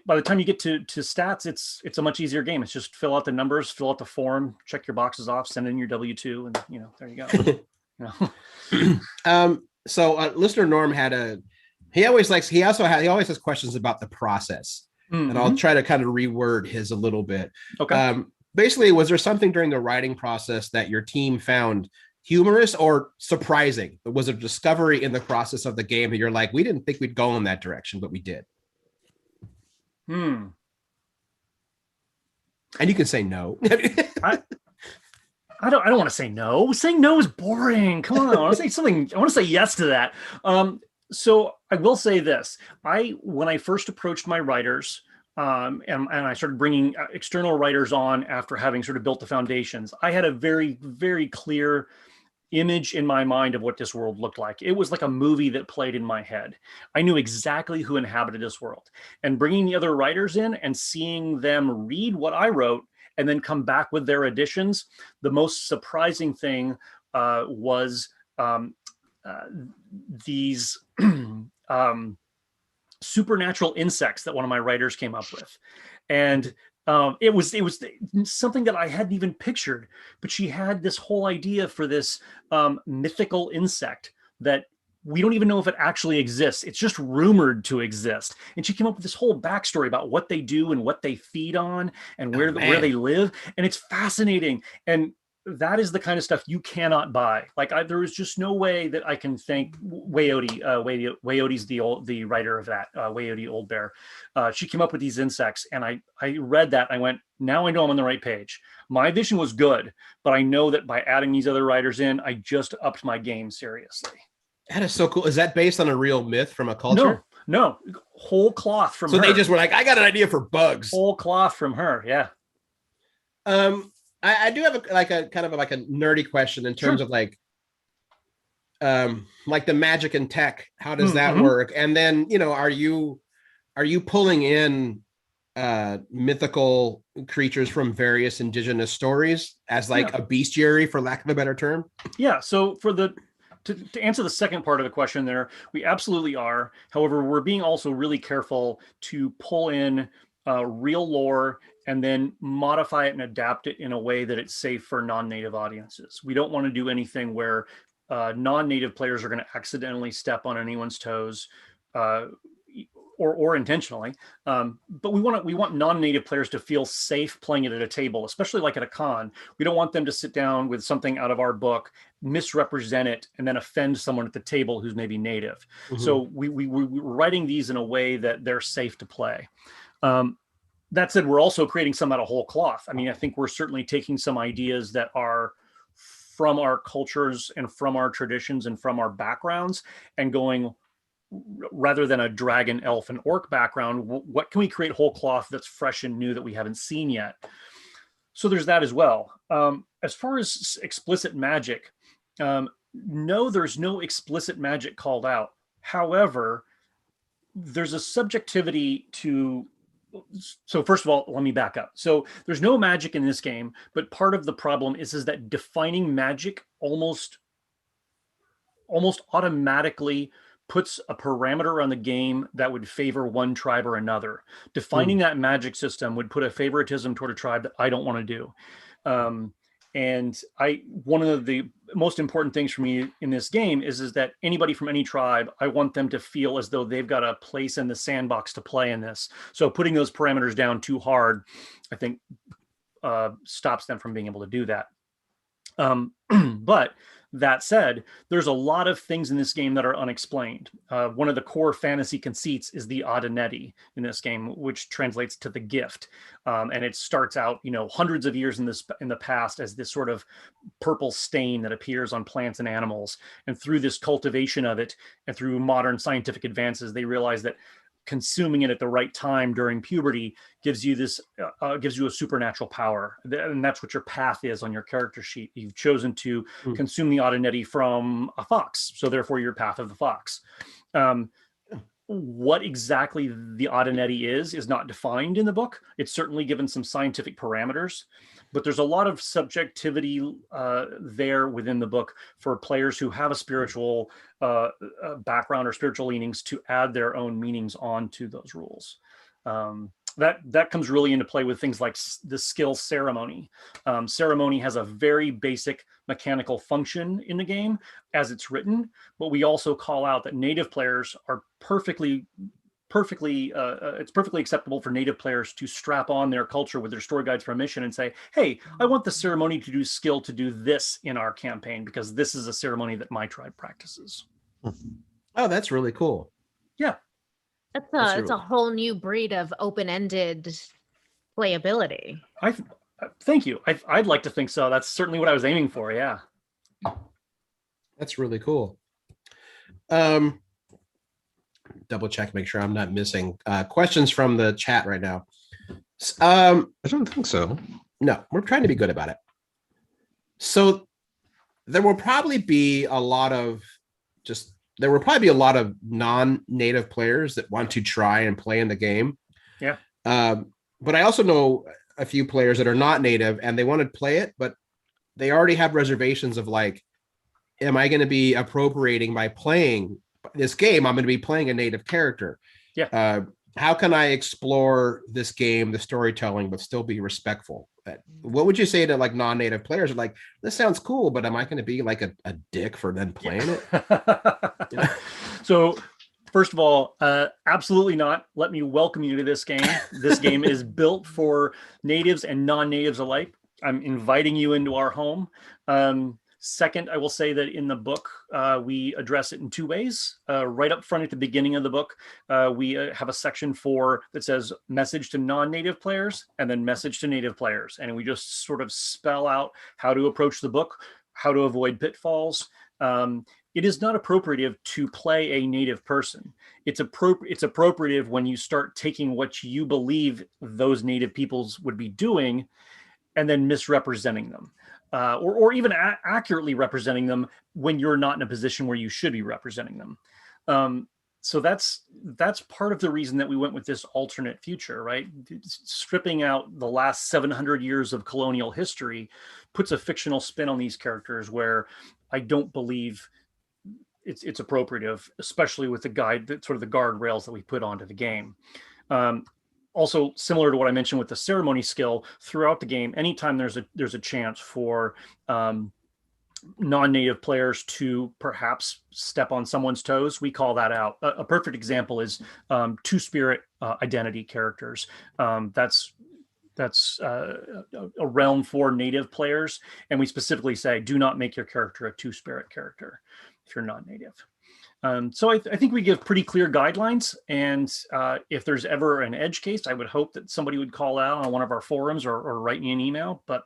[SPEAKER 1] by the time you get to stats, it's a much easier game. It's just fill out the numbers, fill out the form, check your boxes off, send in your W-2, and there you go.
[SPEAKER 2] So listener Norm he always has questions about the process.
[SPEAKER 1] Mm-hmm.
[SPEAKER 2] And I'll try to kind of reword his a little bit.
[SPEAKER 1] Okay.
[SPEAKER 2] Basically, was there something during the writing process that your team found humorous or surprising? Was it a discovery in the process of the game that you're like, we didn't think we'd go in that direction, but we did? And you can say no.
[SPEAKER 1] I don't want to say no. Saying no is boring. Come on, I want to say something. I want to say yes to that. So I will say this: when I first approached my writers, and I started bringing external writers on after having sort of built the foundations, I had a very, very clear image in my mind of what this world looked like. It was like a movie that played in my head. I knew exactly who inhabited this world, and bringing the other writers in and seeing them read what I wrote and then come back with their additions. The most surprising thing was these supernatural insects that one of my writers came up with. And it was something that I hadn't even pictured, but she had this whole idea for this mythical insect that we don't even know if it actually exists. It's just rumored to exist. And she came up with this whole backstory about what they do and what they feed on and where they live. And it's fascinating. And that is the kind of stuff you cannot buy. Like there is just no way that I can thank Coyote. Coyote's the writer of that, Coyote Old Bear. She came up with these insects, and I read that. And I went, now I know I'm on the right page. My vision was good, but I know that by adding these other writers in, I just upped my game seriously.
[SPEAKER 2] That is so cool. Is that based on a real myth from a culture?
[SPEAKER 1] No, whole cloth from her.
[SPEAKER 2] So they just were like, I got an idea for bugs.
[SPEAKER 1] Whole cloth from her, yeah.
[SPEAKER 2] I do have a kind of a nerdy question in terms of like the magic and tech. How does that work? And then, are you pulling in mythical creatures from various indigenous stories as like a bestiary, for lack of a better term?
[SPEAKER 1] Yeah. So to answer the second part of the question there, we absolutely are. However, we're being also really careful to pull in real lore and then modify it and adapt it in a way that it's safe for non-native audiences. We don't want to do anything where non-native players are going to accidentally step on anyone's toes, or intentionally. But we want non-native players to feel safe playing it at a table, especially like at a con. We don't want them to sit down with something out of our book, misrepresent it, and then offend someone at the table who's maybe native. Mm-hmm. So we're writing these in a way that they're safe to play. That said, we're also creating some out of whole cloth. I mean, I think we're certainly taking some ideas that are from our cultures and from our traditions and from our backgrounds and going, rather than a dragon, elf, and orc background, what can we create whole cloth that's fresh and new that we haven't seen yet? So there's that as well. As far as explicit magic, no, there's no explicit magic called out. However, there's a subjectivity to... So first of all, let me back up. So there's no magic in this game, but part of the problem is that defining magic almost automatically puts a parameter on the game that would favor one tribe or another. Defining that magic system would put a favoritism toward a tribe that I don't want to do. And one of the most important things for me in this game is that anybody from any tribe, I want them to feel as though they've got a place in the sandbox to play in this. So putting those parameters down too hard, I think, stops them from being able to do that. But that said, there's a lot of things in this game that are unexplained. One of the core fantasy conceits is the Adoneti in this game, which translates to the gift. And it starts out, hundreds of years in the past as this sort of purple stain that appears on plants and animals. And through this cultivation of it and through modern scientific advances, they realize that consuming it at the right time during puberty gives you a supernatural power, and that's what your path is on your character sheet. You've chosen to consume the Adoneti from a fox, so therefore your path of the fox. What exactly the Adoneti is not defined in the book. It's certainly given some scientific parameters, but there's a lot of subjectivity there within the book for players who have a spiritual background or spiritual leanings to add their own meanings onto those rules. That comes really into play with things like the skill ceremony. Ceremony has a very basic mechanical function in the game as it's written, but we also call out that native players are it's perfectly acceptable for native players to strap on their culture with their story guides for a mission and say, hey, I want the ceremony to do skill to do this in our campaign because this is a ceremony that my tribe practices.
[SPEAKER 2] Oh, that's really cool.
[SPEAKER 1] Yeah.
[SPEAKER 3] It's a whole new breed of open-ended playability.
[SPEAKER 1] Thank you. I'd like to think so. That's certainly what I was aiming for. Yeah.
[SPEAKER 2] That's really cool. Double check, make sure I'm not missing questions from the chat right now.
[SPEAKER 4] I don't think so.
[SPEAKER 2] No, we're trying to be good about it. So there will probably be a lot of non-native players that want to try and play in the game.
[SPEAKER 1] Yeah.
[SPEAKER 2] But I also know a few players that are not native and they want to play it, but they already have reservations of like, am I going to be appropriating by playing this game? I'm going to be playing a native character.
[SPEAKER 1] Yeah.
[SPEAKER 2] How can I explore this game, the storytelling, but still be respectful? What would you say to like non-native players? Like, this sounds cool, but am I going to be like a dick for them playing it?
[SPEAKER 1] Yeah. So first of all, absolutely not. Let me welcome you to this game. This game is built for natives and non-natives alike. I'm inviting you into our home. Second, I will say that in the book, we address it in two ways. Right up front at the beginning of the book, we have a section that says message to non-native players and then message to native players. And we just sort of spell out how to approach the book, how to avoid pitfalls. It is not appropriative to play a native person. It's appropriative when you start taking what you believe those native peoples would be doing and then misrepresenting them. Or even accurately representing them when you're not in a position where you should be representing them. So that's part of the reason that we went with this alternate future, right? Stripping out the last 700 years of colonial history puts a fictional spin on these characters where I don't believe it's appropriative, especially with the sort of the guardrails that we put onto the game. Also, similar to what I mentioned with the ceremony skill, throughout the game, anytime there's a chance for non-native players to perhaps step on someone's toes, we call that out. A perfect example is two-spirit identity characters. That's a realm for native players, and we specifically say do not make your character a two-spirit character if you're not native. So I think we give pretty clear guidelines, and if there's ever an edge case, I would hope that somebody would call out on one of our forums or write me an email, but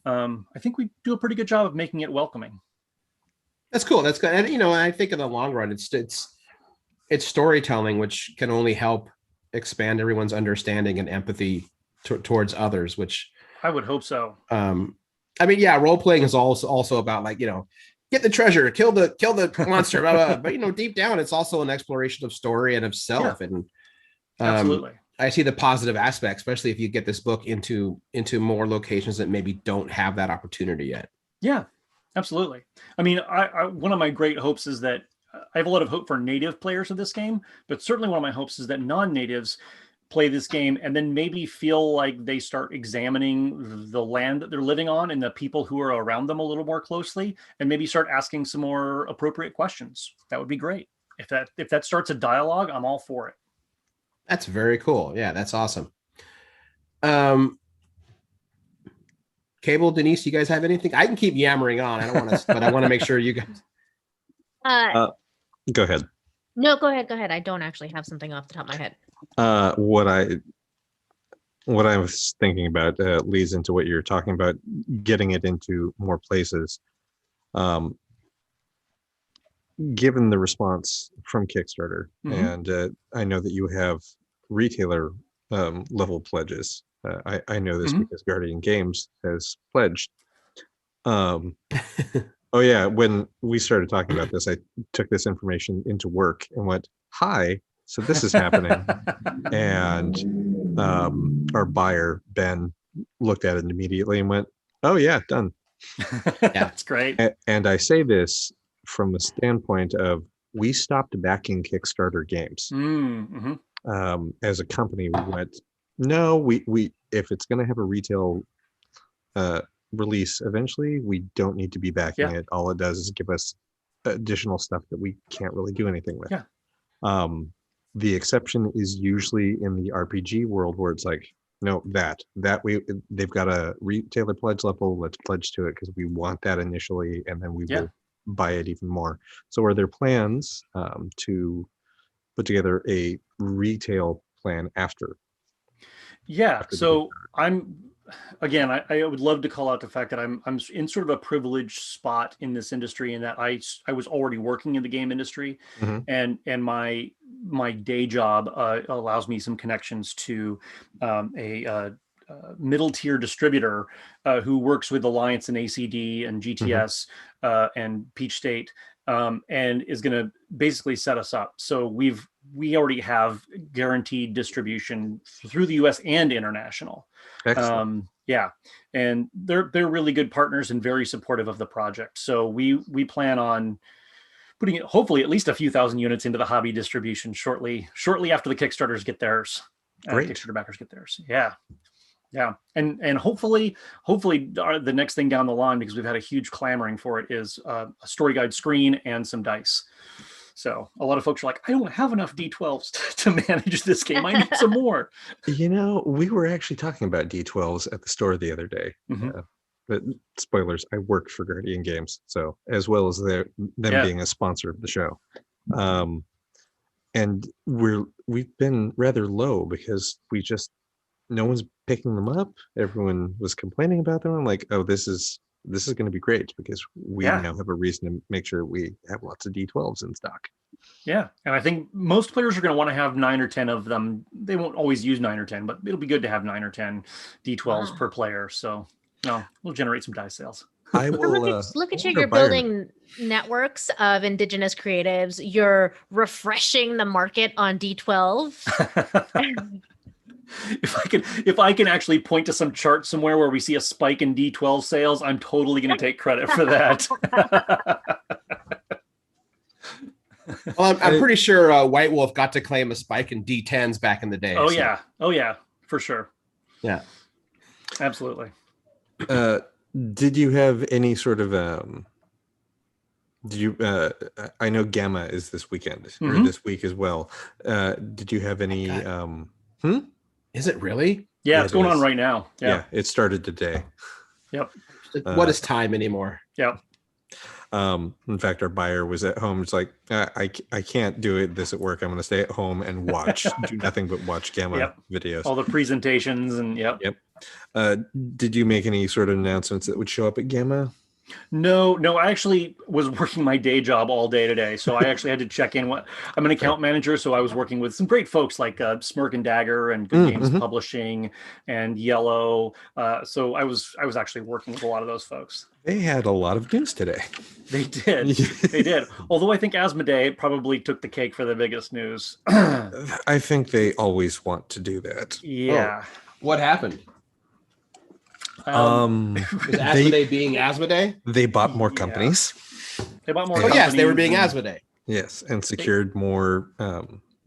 [SPEAKER 1] I think we do a pretty good job of making it welcoming.
[SPEAKER 2] That's cool. That's good. And I think in the long run, it's storytelling, which can only help expand everyone's understanding and empathy towards others, which
[SPEAKER 1] I would hope so.
[SPEAKER 2] I mean, yeah, role playing is also about get the treasure, kill the monster, blah, blah. But deep down, it's also an exploration of story and of self. Yeah. And
[SPEAKER 1] absolutely,
[SPEAKER 2] I see the positive aspect, especially if you get this book into more locations that maybe don't have that opportunity yet.
[SPEAKER 1] Yeah, absolutely. I mean, I one of my great hopes is that I have a lot of hope for native players of this game, but certainly one of my hopes is that non-natives play this game and then maybe feel like they start examining the land that they're living on and the people who are around them a little more closely, and maybe start asking some more appropriate questions. That would be great. If that starts a dialogue, I'm all for it.
[SPEAKER 2] That's very cool. Yeah, that's awesome. Cable, Denise, you guys have anything? I can keep yammering on. I don't want to, but I want to make sure you guys.
[SPEAKER 4] Go ahead.
[SPEAKER 3] No, go ahead. I don't actually have something off the top of my head.
[SPEAKER 4] What I was thinking about leads into what you're talking about, getting it into more places. Given the response from Kickstarter, and I know that you have retailer level pledges. I know this because Guardian Games has pledged. Oh yeah, when we started talking about this, I took this information into work and went, "Hi, so this is happening." And our buyer, Ben, looked at it immediately and went, "Oh yeah, done."
[SPEAKER 1] Yeah, that's great.
[SPEAKER 4] And I say this from the standpoint of we stopped backing Kickstarter games. As a company, we went, no, we if it's going to have a retail release eventually, we don't need to be backing it. All it does is give us additional stuff that we can't really do anything with.
[SPEAKER 1] Yeah.
[SPEAKER 4] The exception is usually in the RPG world where it's like, no, they've got a retailer pledge level. Let's pledge to it because we want that initially, and then we will buy it even more. So are there plans to put together a retail plan after?
[SPEAKER 1] Yeah. So I would love to call out the fact that I'm in sort of a privileged spot in this industry, in that I was already working in the game industry, and my day job allows me some connections to a middle tier distributor who works with Alliance and ACD and GTS and Peach State, and is going to basically set us up. So we already have guaranteed distribution through the US and international.
[SPEAKER 4] Excellent.
[SPEAKER 1] Yeah, and they're really good partners and very supportive of the project. So we plan on putting it, hopefully at least a few thousand units into the hobby distribution shortly after the Kickstarters get theirs.
[SPEAKER 4] Great.
[SPEAKER 1] Kickstarter backers get theirs. Yeah, and hopefully the next thing down the line, because we've had a huge clamoring for it, is a story guide screen and some dice. So a lot of folks are like, I don't have enough D12s to manage this game. I need some more.
[SPEAKER 4] We were actually talking about D12s at the store the other day. But spoilers, I worked for Guardian Games, so as well as them being a sponsor of the show. And we've been rather low because no one's picking them up. Everyone was complaining about them. I'm like, oh, this is going to be great because we now have a reason to make sure we have lots of D12s in stock.
[SPEAKER 1] Yeah, and I think most players are going to want to have 9 or 10 of them. They won't always use 9 or 10, but it'll be good to have 9 or 10 D12s per player. So we'll generate some dice sales.
[SPEAKER 4] I will
[SPEAKER 3] Look at you.
[SPEAKER 4] order
[SPEAKER 3] You're
[SPEAKER 4] Byron.
[SPEAKER 3] building networks of indigenous creatives. You're refreshing the market on D12.
[SPEAKER 1] If I can actually point to some chart somewhere where we see a spike in D12 sales, I'm totally going to take credit for that.
[SPEAKER 2] Well, I'm pretty sure White Wolf got to claim a spike in D10s back in the day.
[SPEAKER 1] Oh
[SPEAKER 2] so-
[SPEAKER 1] yeah, for sure.
[SPEAKER 2] Yeah.
[SPEAKER 1] Absolutely.
[SPEAKER 4] Did you have any sort of did you I know Gamma is this weekend or this week as well. Did you have any
[SPEAKER 2] Is it really?
[SPEAKER 1] Yeah, it's going on
[SPEAKER 4] is.
[SPEAKER 1] right now.
[SPEAKER 4] Yeah, it started today.
[SPEAKER 1] Yep.
[SPEAKER 2] What is time anymore?
[SPEAKER 1] Yep.
[SPEAKER 4] In fact, our buyer was at home. It's like, I can't do this at work. I'm going to stay at home and do nothing but watch Gamma videos.
[SPEAKER 1] All the presentations and
[SPEAKER 4] Yep. Did you make any sort of announcements that would show up at Gamma?
[SPEAKER 1] No, I actually was working my day job all day today. So I actually had to check in. I'm an account manager, so I was working with some great folks like Smirk and Dagger and Good Games Publishing and Yellow. So I was actually working with a lot of those folks.
[SPEAKER 4] They had a lot of news today.
[SPEAKER 1] They did. They did. Although I think Asmodee probably took the cake for the biggest news.
[SPEAKER 4] I think they always want to do that.
[SPEAKER 1] Yeah.
[SPEAKER 2] What happened? Is Asmodee being Asmodee?
[SPEAKER 4] They bought more companies.
[SPEAKER 1] They bought more.
[SPEAKER 2] Oh yes, they were being
[SPEAKER 1] companies
[SPEAKER 2] Asmodee.
[SPEAKER 4] Yes, and secured more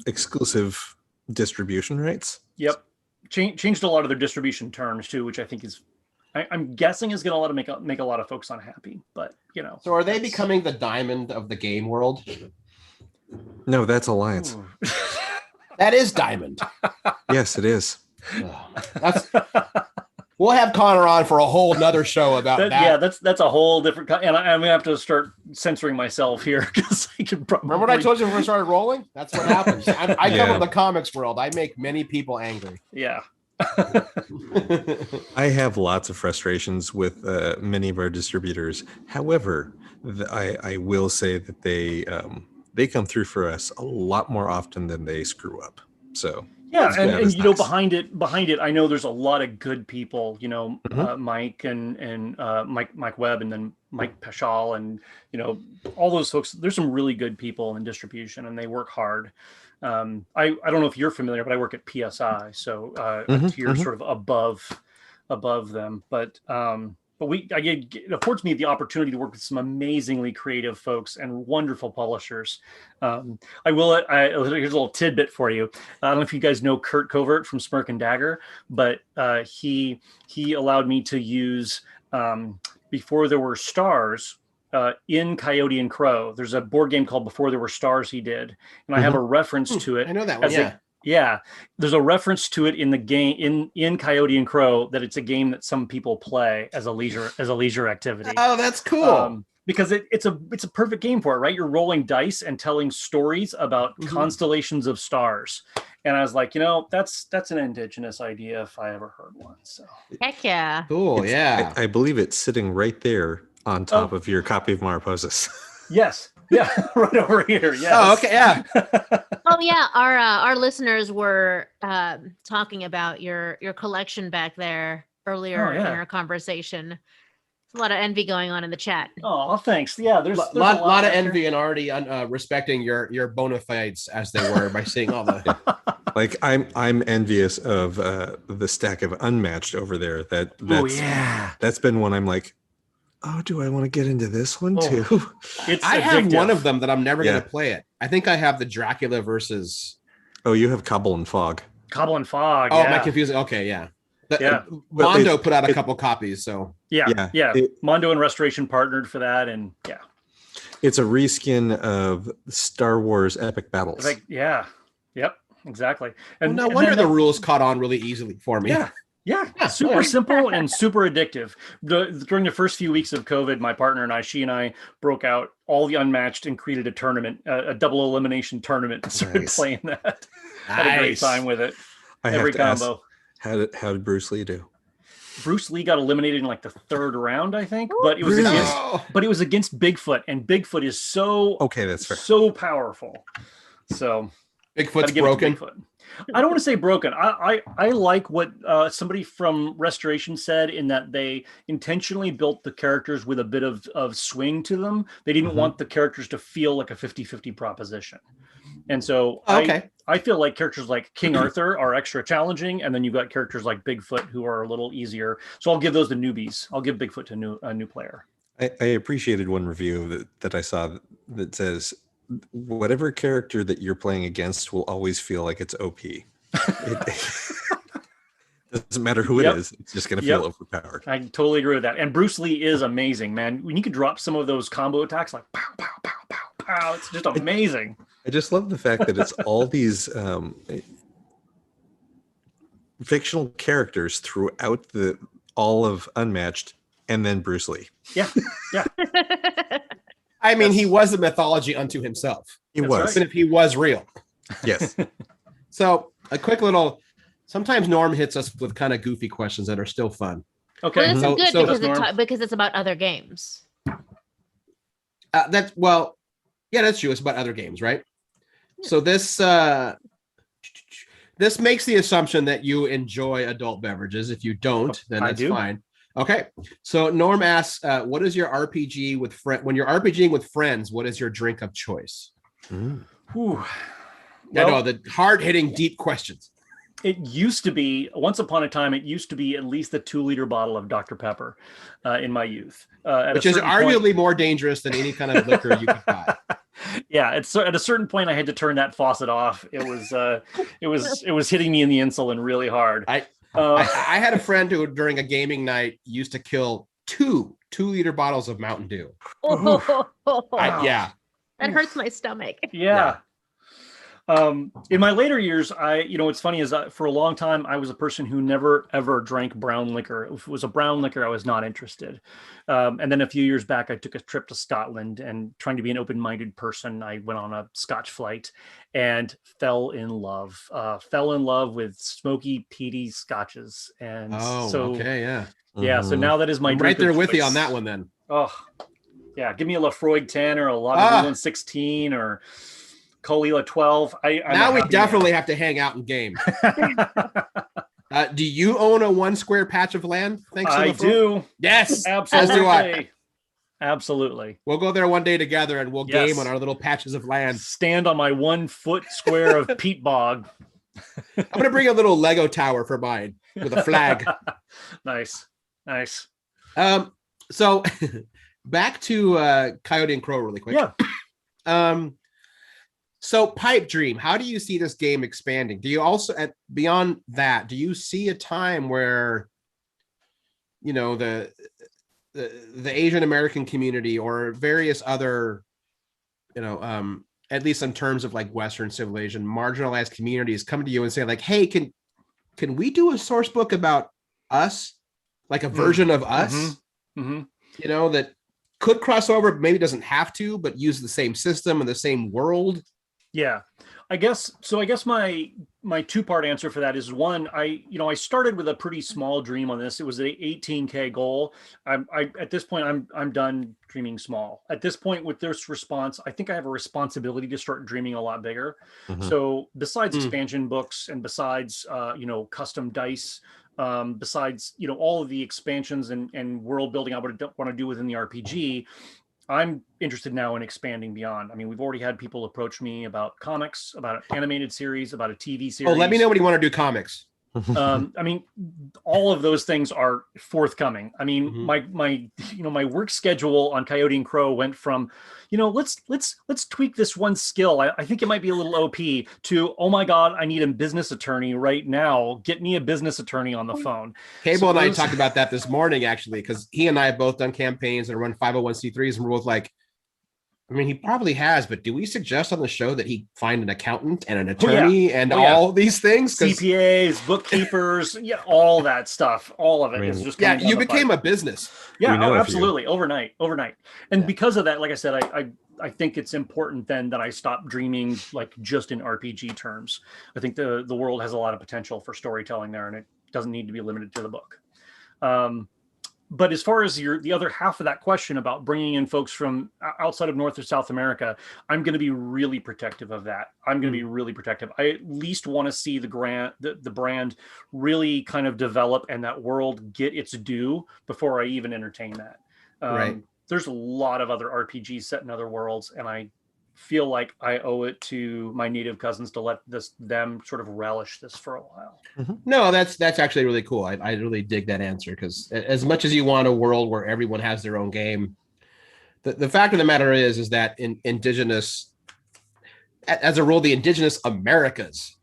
[SPEAKER 4] exclusive distribution rights.
[SPEAKER 1] Yep. Changed a lot of their distribution terms too, which I think is, I'm guessing is going to make a lot of folks unhappy. But you know.
[SPEAKER 2] So are they becoming the diamond of the game world?
[SPEAKER 4] No, that's Alliance.
[SPEAKER 2] That is diamond.
[SPEAKER 4] Yes, it is.
[SPEAKER 2] That's. We'll have Connor on for a whole nother show about that.
[SPEAKER 1] Yeah, that's a whole different. And I'm gonna have to start censoring myself here because I could probably.
[SPEAKER 2] Remember what I told you when we started rolling? That's what happens. I come from the comics world. I make many people angry.
[SPEAKER 1] Yeah.
[SPEAKER 4] I have lots of frustrations with many of our distributors. However, I will say that they come through for us a lot more often than they screw up. So.
[SPEAKER 1] Yeah, and you know,
[SPEAKER 4] nice.
[SPEAKER 1] behind it, I know there's a lot of good people. You know, Mike and Mike Webb, and then Mike Peschal, and you know, all those folks. There's some really good people in distribution, and they work hard. I don't know if you're familiar, but I work at PSI, so a tier sort of above them. But it affords me the opportunity to work with some amazingly creative folks and wonderful publishers. Here's a little tidbit for you. I don't know if you guys know Kurt Covert from Smirk and Dagger, but he allowed me to use Before There Were Stars in Coyote and Crow. There's a board game called Before There Were Stars he did, and I have a reference to it.
[SPEAKER 2] I know that one.
[SPEAKER 1] Yeah, there's a reference to it in the game in Coyote and Crow that it's a game that some people play as a leisure activity.
[SPEAKER 2] Oh, that's cool.
[SPEAKER 1] Because it's a perfect game for it, right? You're rolling dice and telling stories about constellations of stars. And I was like, you know, that's an indigenous idea if I ever heard one. So
[SPEAKER 3] Heck yeah.
[SPEAKER 2] Cool. Yeah.
[SPEAKER 4] I believe it's sitting right there on top of your copy of Mariposas.
[SPEAKER 1] Yes. Yeah, right over here. Yes.
[SPEAKER 2] Oh, okay. Yeah.
[SPEAKER 3] Oh yeah, our listeners were talking about your collection back there earlier in our conversation. There's a lot of envy going on in the chat.
[SPEAKER 1] Oh, thanks. Yeah, there's
[SPEAKER 2] a lot of envy and already respecting your bona fides as they were by seeing all the.
[SPEAKER 4] Like I'm envious of the stack of Unmatched over there. That's been one I'm like, oh, do I want to get into this one too?
[SPEAKER 2] I have one of them that I'm never going to play it. I think I have the Dracula versus.
[SPEAKER 4] Oh, you have Cobble and Fog.
[SPEAKER 1] Cobble and Fog.
[SPEAKER 2] Oh, am I confusing? Okay, yeah. Mondo put out a couple copies, so
[SPEAKER 1] yeah. Mondo and Restoration partnered for that, and yeah.
[SPEAKER 4] It's a reskin of Star Wars Epic Battles.
[SPEAKER 1] Yep, exactly.
[SPEAKER 2] And no wonder the rules caught on really easily for me.
[SPEAKER 1] Yeah, super simple and super addictive. During the first few weeks of COVID, my partner and she and I broke out all the Unmatched and created a tournament, a double elimination tournament, and started playing that. Had a great time with it. Every combo.
[SPEAKER 4] How did Bruce Lee do?
[SPEAKER 1] Bruce Lee got eliminated in like the third round, I think, but it was against Bigfoot, and Bigfoot is so
[SPEAKER 4] okay. That's fair.
[SPEAKER 1] So powerful. So
[SPEAKER 2] Bigfoot's broken.
[SPEAKER 1] Bigfoot. I don't want to say broken. I like what somebody from Restoration said, in that they intentionally built the characters with a bit of swing to them. They didn't want the characters to feel like a 50-50 proposition. And so I feel like characters like King Arthur are extra challenging, and then you've got characters like Bigfoot who are a little easier. So I'll give those to newbies. I'll give Bigfoot to a new player.
[SPEAKER 4] I appreciated one review that I saw that says, whatever character that you're playing against will always feel like it's OP. It doesn't matter who it is. It's just going to feel overpowered.
[SPEAKER 1] I totally agree with that. And Bruce Lee is amazing, man. When you could drop some of those combo attacks, like pow, pow, pow, pow, pow, it's just amazing.
[SPEAKER 4] I just love the fact that it's all these fictional characters throughout all of Unmatched, and then Bruce Lee.
[SPEAKER 1] Yeah.
[SPEAKER 2] I mean, he was a mythology unto himself.
[SPEAKER 4] He was.
[SPEAKER 2] Even if he was real.
[SPEAKER 4] Yes.
[SPEAKER 2] So a quick little, sometimes Norm hits us with kind of goofy questions that are still fun.
[SPEAKER 3] Okay. Well, this is good because it's about other games.
[SPEAKER 2] That's true. It's about other games, right? Yeah. So this makes the assumption that you enjoy adult beverages. If you don't, then that's fine. Okay, so Norm asks, "What is your RPG with when you're RPGing with friends? What is your drink of choice?"
[SPEAKER 1] Well,
[SPEAKER 2] the hard-hitting, deep questions.
[SPEAKER 1] It used to be, once upon a time, it used to be at least a 2-liter bottle of Dr. Pepper in my youth,
[SPEAKER 2] which is arguably more dangerous than any kind of liquor you could buy.
[SPEAKER 1] Yeah, at a certain point, I had to turn that faucet off. It was hitting me in the insulin really hard.
[SPEAKER 2] I had a friend who, during a gaming night, used to kill 2-liter bottles of Mountain Dew.
[SPEAKER 3] That hurts my stomach.
[SPEAKER 1] Yeah. In my later years, what's funny is for a long time, I was a person who never, ever drank brown liquor. If it was a brown liquor, I was not interested. And then a few years back, I took a trip to Scotland, and trying to be an open-minded person, I went on a Scotch flight and fell in love with smoky, peaty Scotches. And so now that is my drink
[SPEAKER 2] right there
[SPEAKER 1] of
[SPEAKER 2] with
[SPEAKER 1] choice.
[SPEAKER 2] you on that one then.
[SPEAKER 1] Oh, yeah. Give me a Lafroig 10 or a Lagavulin 16 or Colila 12.
[SPEAKER 2] Now we definitely have to hang out and game. Do you own a 1 square patch of land?
[SPEAKER 1] I do.
[SPEAKER 2] Yes,
[SPEAKER 1] absolutely.
[SPEAKER 2] As do I.
[SPEAKER 1] Absolutely.
[SPEAKER 2] We'll go there one day together and we'll game on our little patches of land.
[SPEAKER 1] Stand on my 1 foot square of peat bog.
[SPEAKER 2] I'm gonna bring a little Lego tower for mine with a flag.
[SPEAKER 1] Nice.
[SPEAKER 2] So back to Coyote and Crow really quick.
[SPEAKER 1] Yeah.
[SPEAKER 2] So Pipe Dream, how do you see this game expanding? Do you also, beyond that, do you see a time where, the Asian American community or various other, at least in terms of like Western civilization, marginalized communities come to you and say like, hey, can we do a source book about us? Like a version of us, that could cross over, maybe doesn't have to, but use the same system and the same world.
[SPEAKER 1] Yeah, I guess my 2-part answer for that is, one, I started with a pretty small dream on this. It was an 18K goal. At this point, I'm done dreaming small. At this point, with this response, I think I have a responsibility to start dreaming a lot bigger. So besides expansion books and besides custom dice, besides all of the expansions and world building I would want to do within the RPG, I'm interested now in expanding beyond. I mean, we've already had people approach me about comics, about an animated series, about a TV series.
[SPEAKER 2] Oh, let me know when you want to do comics.
[SPEAKER 1] I mean, all of those things are forthcoming. I mean, my work schedule on Coyote and Crow went from, let's tweak this one skill. I think it might be a little OP to, oh my God, I need a business attorney right now. Get me a business attorney on the phone.
[SPEAKER 2] Cable and I talked about that this morning, actually, because he and I have both done campaigns and run 501c3s, and we're both like, I mean, he probably has, but do we suggest on the show that he find an accountant and an attorney and all these things?
[SPEAKER 1] CPAs, bookkeepers, all that stuff. All of it is just
[SPEAKER 2] you became a business.
[SPEAKER 1] Yeah, absolutely. Overnight. And because of that, like I said, I think it's important then that I stop dreaming like just in RPG terms. I think the world has a lot of potential for storytelling there, and it doesn't need to be limited to the book. but as far as the other half of that question about bringing in folks from outside of North or South America, I'm going to be really protective of that. I'm going to be really protective. I at least want to see the brand really kind of develop and that world get its due before I even entertain that.
[SPEAKER 2] Right.
[SPEAKER 1] There's a lot of other RPGs set in other worlds, and I feel like I owe it to my native cousins to let them sort of relish this for a while.
[SPEAKER 2] No, that's actually really cool. I really dig that answer, because as much as you want a world where everyone has their own game, the fact of the matter is that in indigenous, as a rule, the indigenous Americas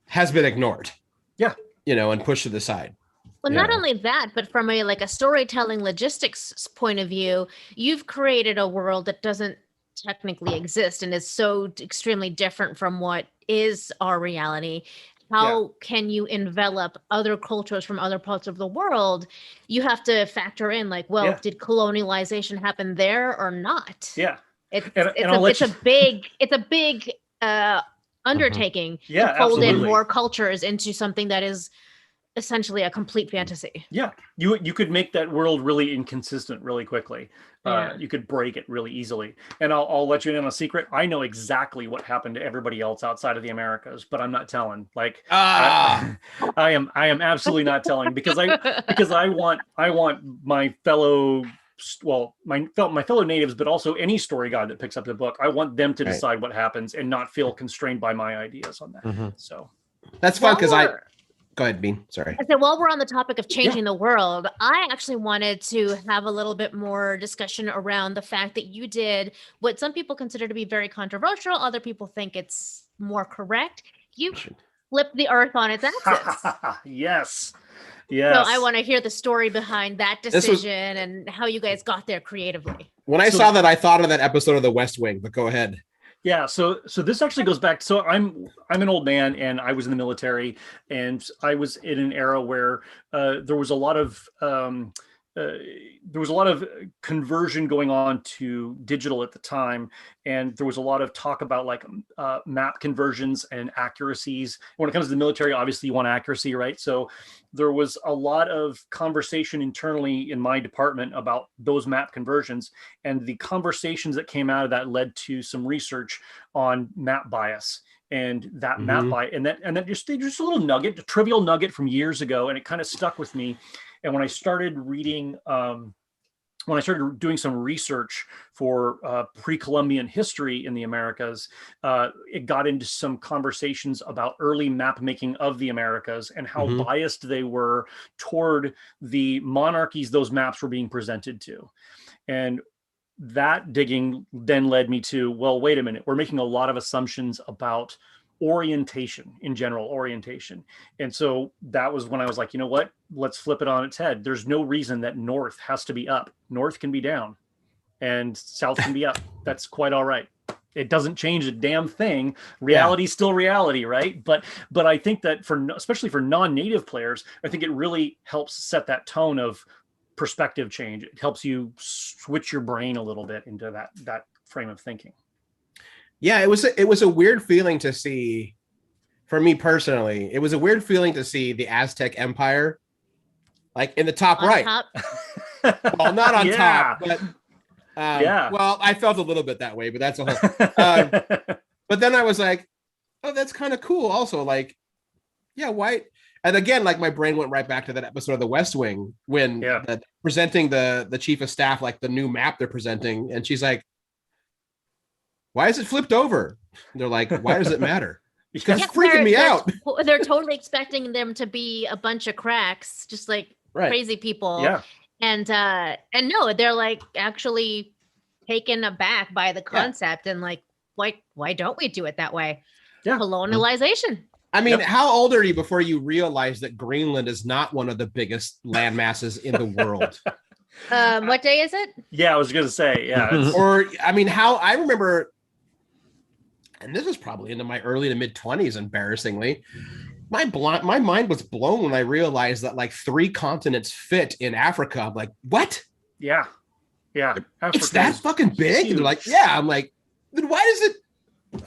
[SPEAKER 2] has been ignored. Yeah. And pushed to the side.
[SPEAKER 3] Well, not only that, but from a storytelling logistics point of view, you've created a world that doesn't technically exist and is so extremely different from what is our reality. How can you envelop other cultures from other parts of the world? You have to factor in did colonialization happen there or not?
[SPEAKER 1] Yeah.
[SPEAKER 3] It's a big undertaking to fold in more cultures into something that is essentially a complete fantasy.
[SPEAKER 1] Yeah, you could make that world really inconsistent really quickly. You could break it really easily. And I'll let you in on a secret. I know exactly what happened to everybody else outside of the Americas, but I'm not telling. I am absolutely not telling, because I want my fellow my fellow natives, but also any story guide that picks up the book. I want them to decide what happens and not feel constrained by my ideas on that. So
[SPEAKER 2] that's fun, because Go ahead, Bean. Sorry.
[SPEAKER 3] I said, while we're on the topic of changing the world, I actually wanted to have a little bit more discussion around the fact that you did what some people consider to be very controversial. Other people think it's more correct. You flipped the earth on its axis.
[SPEAKER 1] Yes.
[SPEAKER 3] So I want to hear the story behind that decision and how you guys got there creatively.
[SPEAKER 2] When I saw that, I thought of that episode of The West Wing, but go ahead.
[SPEAKER 1] Yeah, so this actually goes back. So I'm an old man, and I was in the military, and I was in an era where there was a lot of conversion going on to digital at the time, and there was a lot of talk about map conversions and accuracies. When it comes to the military, obviously you want accuracy, right? So there was a lot of conversation internally in my department about those map conversions, and the conversations that came out of that led to some research on map bias. And that map bias, and that just a little nugget, a trivial nugget from years ago, and it kind of stuck with me. And when I started reading, when I started doing some research for pre-Columbian history in the Americas, it got into some conversations about early map making of the Americas and how biased they were toward the monarchies those maps were being presented to. And that digging then led me to, well, wait a minute, we're making a lot of assumptions about orientation, in general orientation. And so that was when I was like, you know what, let's flip it on its head. There's no reason that north has to be up. North can be down and south can be up. That's quite all right. It doesn't change a damn thing. Reality's still reality, right? But I think that especially for non-native players, I think it really helps set that tone of perspective change. It helps you switch your brain a little bit into that frame of thinking.
[SPEAKER 2] Yeah, it was a weird feeling to see, for me personally. It was a weird feeling to see the Aztec Empire, in the top right.
[SPEAKER 3] Top.
[SPEAKER 2] Well, not on top, but well, I felt a little bit that way, but that's a whole. But then I was like, oh, that's kind of cool. Also, why? And again, my brain went right back to that episode of The West Wing when presenting the chief of staff the new map they're presenting, and she's like, why is it flipped over? They're like, why does it matter? Because it's freaking me out.
[SPEAKER 3] They're totally expecting them to be a bunch of cracks, just crazy people.
[SPEAKER 1] Yeah.
[SPEAKER 3] And no, they're actually taken aback by the concept and why don't we do it that way?
[SPEAKER 1] Yeah.
[SPEAKER 3] Colonialization.
[SPEAKER 2] I mean, how old are you before you realize that Greenland is not one of the biggest land masses in the world?
[SPEAKER 3] What day is it?
[SPEAKER 1] Yeah, I was going to say,
[SPEAKER 2] Or, I mean, I remember, and this was probably into my early to mid 20s, embarrassingly, my mind was blown when I realized that 3 continents fit in Africa. I'm like, what?
[SPEAKER 1] Yeah.
[SPEAKER 2] It's that fucking big? And they're like, yeah. I'm like, then why does it?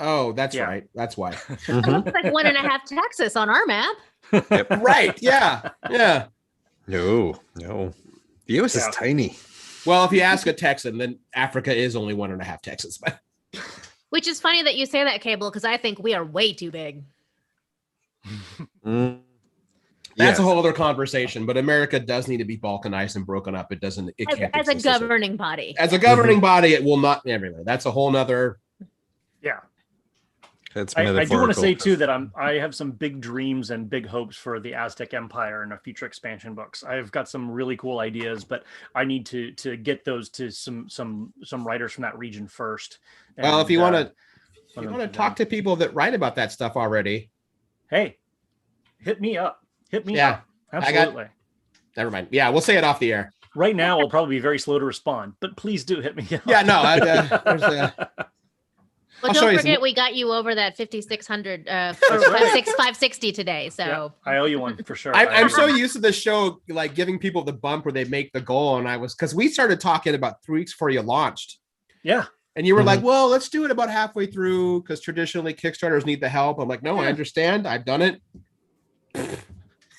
[SPEAKER 2] Oh, that's right. That's why.
[SPEAKER 3] It looks like 1.5 Texas on our map.
[SPEAKER 2] Right. Yeah.
[SPEAKER 4] No. The US is tiny.
[SPEAKER 2] Well, if you ask a Texan, then Africa is only 1.5 Texas.
[SPEAKER 3] Which is funny that you say that, Cable, because I think we are way too big.
[SPEAKER 2] That's a whole other conversation, but America does need to be balkanized and broken up. It doesn't, it can't
[SPEAKER 3] as a governing body.
[SPEAKER 2] As a governing body, it will not everywhere. That's a whole nother.
[SPEAKER 1] Yeah.
[SPEAKER 4] That's
[SPEAKER 1] I do want to say too that I have some big dreams and big hopes for the Aztec Empire and our future expansion books. I've got some really cool ideas, but I need to get those to some writers from that region first. And,
[SPEAKER 2] well, if you want to talk to people that write about that stuff already,
[SPEAKER 1] hey, hit me up. Hit me up. Absolutely.
[SPEAKER 2] Never mind. Yeah, we'll say it off the air.
[SPEAKER 1] Right now, I'll probably be very slow to respond, but please do hit me up.
[SPEAKER 2] Yeah, no.
[SPEAKER 3] Well, don't forget, we got you over that 5,600 for 560 today. So
[SPEAKER 1] yeah, I owe you one for sure.
[SPEAKER 2] I'm so used to the show, like giving people the bump where they make the goal. And because we started talking about 3 weeks before you launched.
[SPEAKER 1] Yeah.
[SPEAKER 2] And you were like, well, let's do it about halfway through because traditionally Kickstarters need the help. I'm like, no, I understand. I've done it.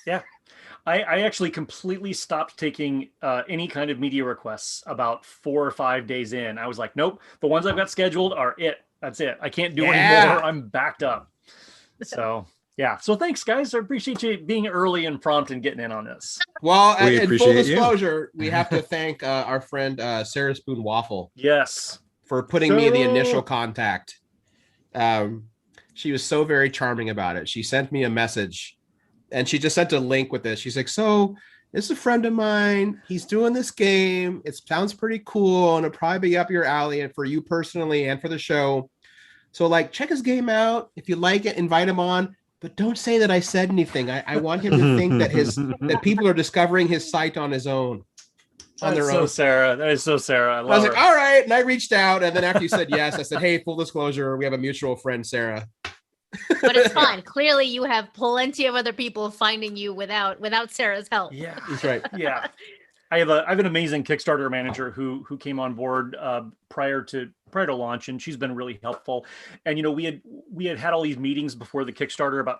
[SPEAKER 1] Yeah. I actually completely stopped taking any kind of media requests about 4 or 5 days in. I was like, nope, the ones I've got scheduled are it. That's it. I can't do anymore. I'm backed up. So, yeah. So thanks, guys. I appreciate you being early and prompt and getting in on this.
[SPEAKER 2] Well, in full disclosure, we have to thank our friend Sarah Spoon Waffle.
[SPEAKER 1] Yes.
[SPEAKER 2] For putting me in the initial contact. She was so very charming about it. She sent me a message and she just sent a link with this. She's like, so this is a friend of mine. He's doing this game. It sounds pretty cool and it'll probably be up your alley and for you personally and for the show. So like, check his game out. If you like it, invite him on, but don't say that I said anything. I want him to think that that people are discovering his site on his own. On their own.
[SPEAKER 1] Sarah. That is so Sarah. I
[SPEAKER 2] was like, all right. And I reached out. And then after you said yes, I said, hey, full disclosure, we have a mutual friend, Sarah.
[SPEAKER 3] But it's fine. Clearly you have plenty of other people finding you without Sarah's help.
[SPEAKER 1] Yeah,
[SPEAKER 2] that's right.
[SPEAKER 1] Yeah. I have an amazing Kickstarter manager who came on board prior to launch, and she's been really helpful. And we had all these meetings before the Kickstarter about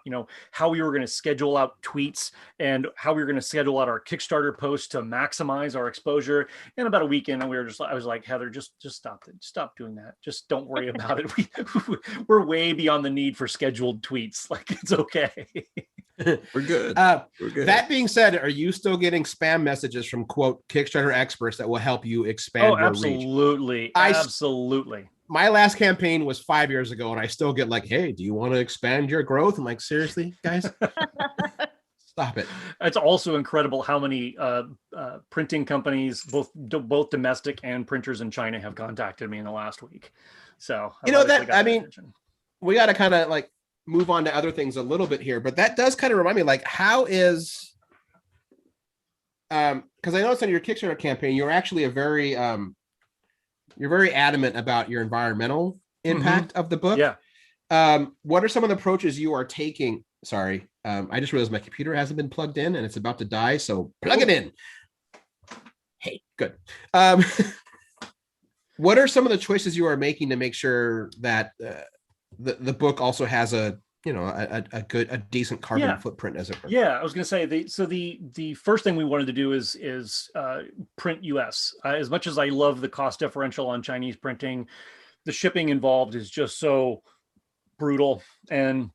[SPEAKER 1] how we were going to schedule out tweets and how we were going to schedule out our Kickstarter posts to maximize our exposure. And about a week in, I was like, Heather, just stop it. Stop doing that. Just don't worry about it. We're way beyond the need for scheduled tweets. Like, it's okay.
[SPEAKER 4] We're good.
[SPEAKER 2] We're good. That being said, are you still getting spam messages from quote Kickstarter experts that will help you expand your
[SPEAKER 1] absolutely.
[SPEAKER 2] reach?
[SPEAKER 1] Absolutely.
[SPEAKER 2] My last campaign was 5 years ago, and I still get like, "Hey, do you want to expand your growth?" I'm like, seriously, guys, stop it.
[SPEAKER 1] It's also incredible how many printing companies, both domestic and printers in China, have contacted me in the last week. So we
[SPEAKER 2] got to kind of like move on to other things a little bit here, but that does kind of remind me, like, how is because I noticed on your Kickstarter campaign you're actually you're very adamant about your environmental impact of the book.
[SPEAKER 1] Yeah.
[SPEAKER 2] What are some of the approaches you are taking? Sorry, I just realized my computer hasn't been plugged in and it's about to die, so plug it in. Hey, good. What are some of the choices you are making to make sure that the book also has a decent carbon footprint, as it were?
[SPEAKER 1] Yeah, I was going to say the first thing we wanted to do is print US. As much as I love the cost differential on Chinese printing, the shipping involved is just so brutal, and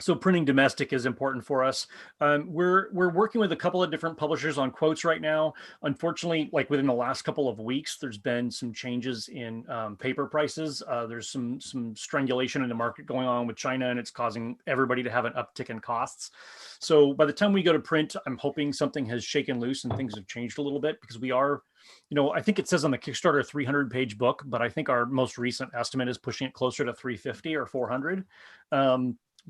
[SPEAKER 1] so printing domestic is important for us. We're working with a couple of different publishers on quotes right now. Unfortunately, like within the last couple of weeks, there's been some changes in paper prices. There's some strangulation in the market going on with China, and it's causing everybody to have an uptick in costs. So by the time we go to print, I'm hoping something has shaken loose and things have changed a little bit, because we are, I think it says on the Kickstarter 300-page book, but I think our most recent estimate is pushing it closer to 350 or 400.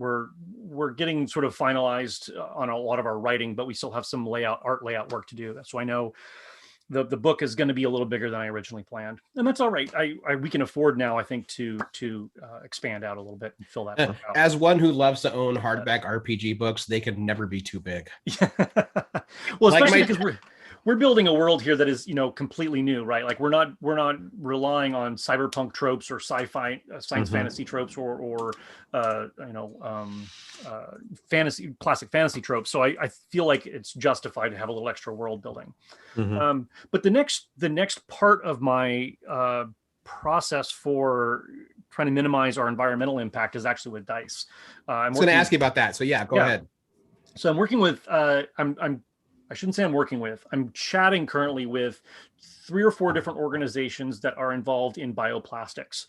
[SPEAKER 1] We're getting sort of finalized on a lot of our writing, but we still have some art layout work to do. So I know the book is going to be a little bigger than I originally planned, and that's all right. We can afford now, I think, to expand out a little bit and fill that book out.
[SPEAKER 2] As one who loves to own hardback RPG books, they could never be too big.
[SPEAKER 1] Well, especially because we're building a world here that is, completely new, right? Like we're not relying on cyberpunk tropes or sci-fi, science fantasy tropes, or classic fantasy tropes. So I feel like it's justified to have a little extra world building. But the next part of my process for trying to minimize our environmental impact is actually with dice.
[SPEAKER 2] I was going to ask you about that. So yeah, go ahead.
[SPEAKER 1] So I'm working with, I shouldn't say I'm working with, I'm chatting currently with 3 or 4 different organizations that are involved in bioplastics,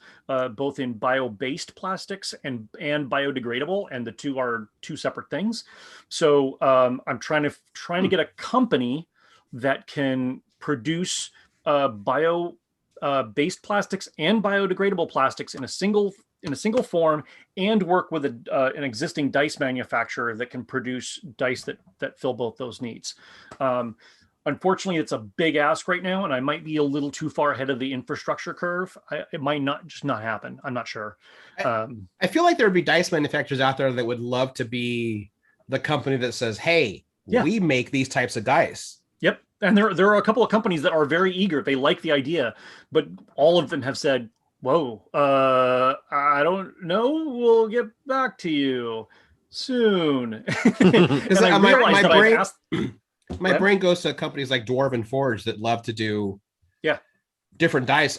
[SPEAKER 1] both in bio-based plastics and biodegradable, and the two are 2 separate things. So I'm trying to get a company that can produce bio based plastics and biodegradable plastics in a single form, and work with an existing dice manufacturer that can produce dice that fill both those needs. Unfortunately, it's a big ask right now, and I might be a little too far ahead of the infrastructure curve. It might not happen. I'm not sure.
[SPEAKER 2] I feel like there would be dice manufacturers out there that would love to be the company that says, hey, we make these types of dice.
[SPEAKER 1] Yep. And there are a couple of companies that are very eager. They like the idea, but all of them have said, whoa, I don't know. We'll get back to you soon.
[SPEAKER 2] Because my brain goes to companies like Dwarven Forge that love to do different dice.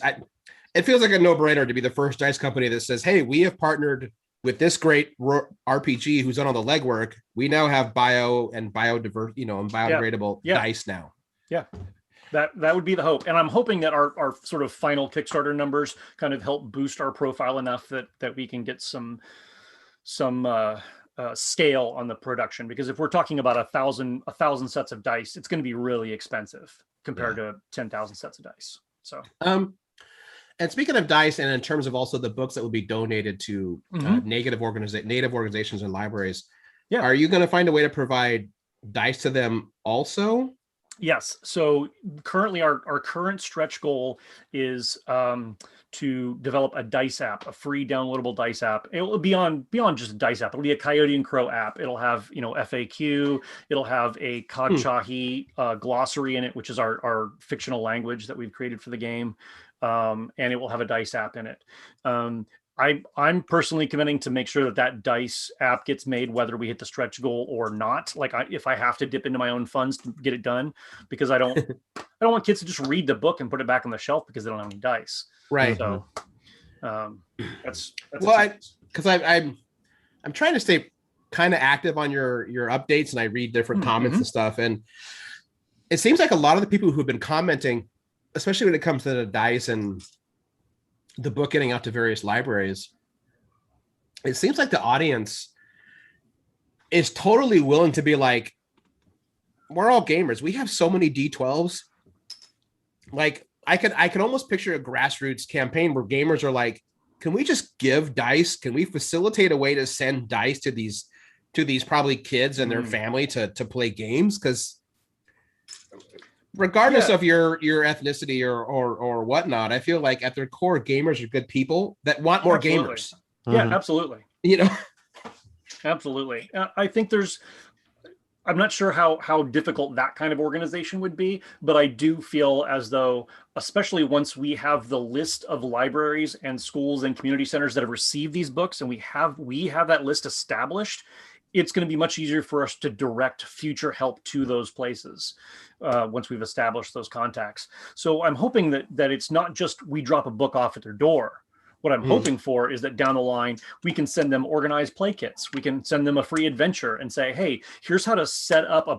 [SPEAKER 2] It feels like a no-brainer to be the first dice company that says, hey, we have partnered with this great RPG who's done all the legwork. We now have bio and biodiverse, and biodegradable dice now. Yeah.
[SPEAKER 1] That would be the hope. And I'm hoping that our sort of final Kickstarter numbers kind of help boost our profile enough that we can get some scale on the production. Because if we're talking about 1,000 sets of dice, it's going to be really expensive compared to 10,000 sets of dice. So,
[SPEAKER 2] and speaking of dice, and in terms of also the books that will be donated to native organizations and libraries, are you going to find a way to provide dice to them also?
[SPEAKER 1] Yes. So currently our current stretch goal is to develop a dice app, a free downloadable dice app. It will be beyond just a dice app. It'll be a Coyote and Crow app. It'll have, FAQ. It'll have a Kadchahi glossary in it, which is our fictional language that we've created for the game. And it will have a dice app in it. I'm personally committing to make sure that dice app gets made, whether we hit the stretch goal or not. Like if I have to dip into my own funds to get it done, because I don't want kids to just read the book and put it back on the shelf because they don't have any dice.
[SPEAKER 2] Right.
[SPEAKER 1] So that's
[SPEAKER 2] because I'm trying to stay kind of active on your updates, and I read different comments and stuff. And it seems like a lot of the people who've been commenting, especially when it comes to the dice and the book getting out to various libraries, it seems like the audience is totally willing to be like, we're all gamers. We have so many D12s. Like I could almost picture a grassroots campaign where gamers are like, can we just give dice? Can we facilitate a way to send dice to these probably kids and their family to play games? Because regardless of your ethnicity or whatnot, I feel like at their core, gamers are good people that want more gamers.
[SPEAKER 1] Yeah, absolutely. Absolutely. I think I'm not sure how difficult that kind of organization would be, but I do feel as though, especially once we have the list of libraries and schools and community centers that have received these books, and we have that list established, it's going to be much easier for us to direct future help to those places once we've established those contacts. So I'm hoping that it's not just we drop a book off at their door. What I'm hoping for is that down the line, we can send them organized play kits. We can send them a free adventure and say, hey, here's how to set up a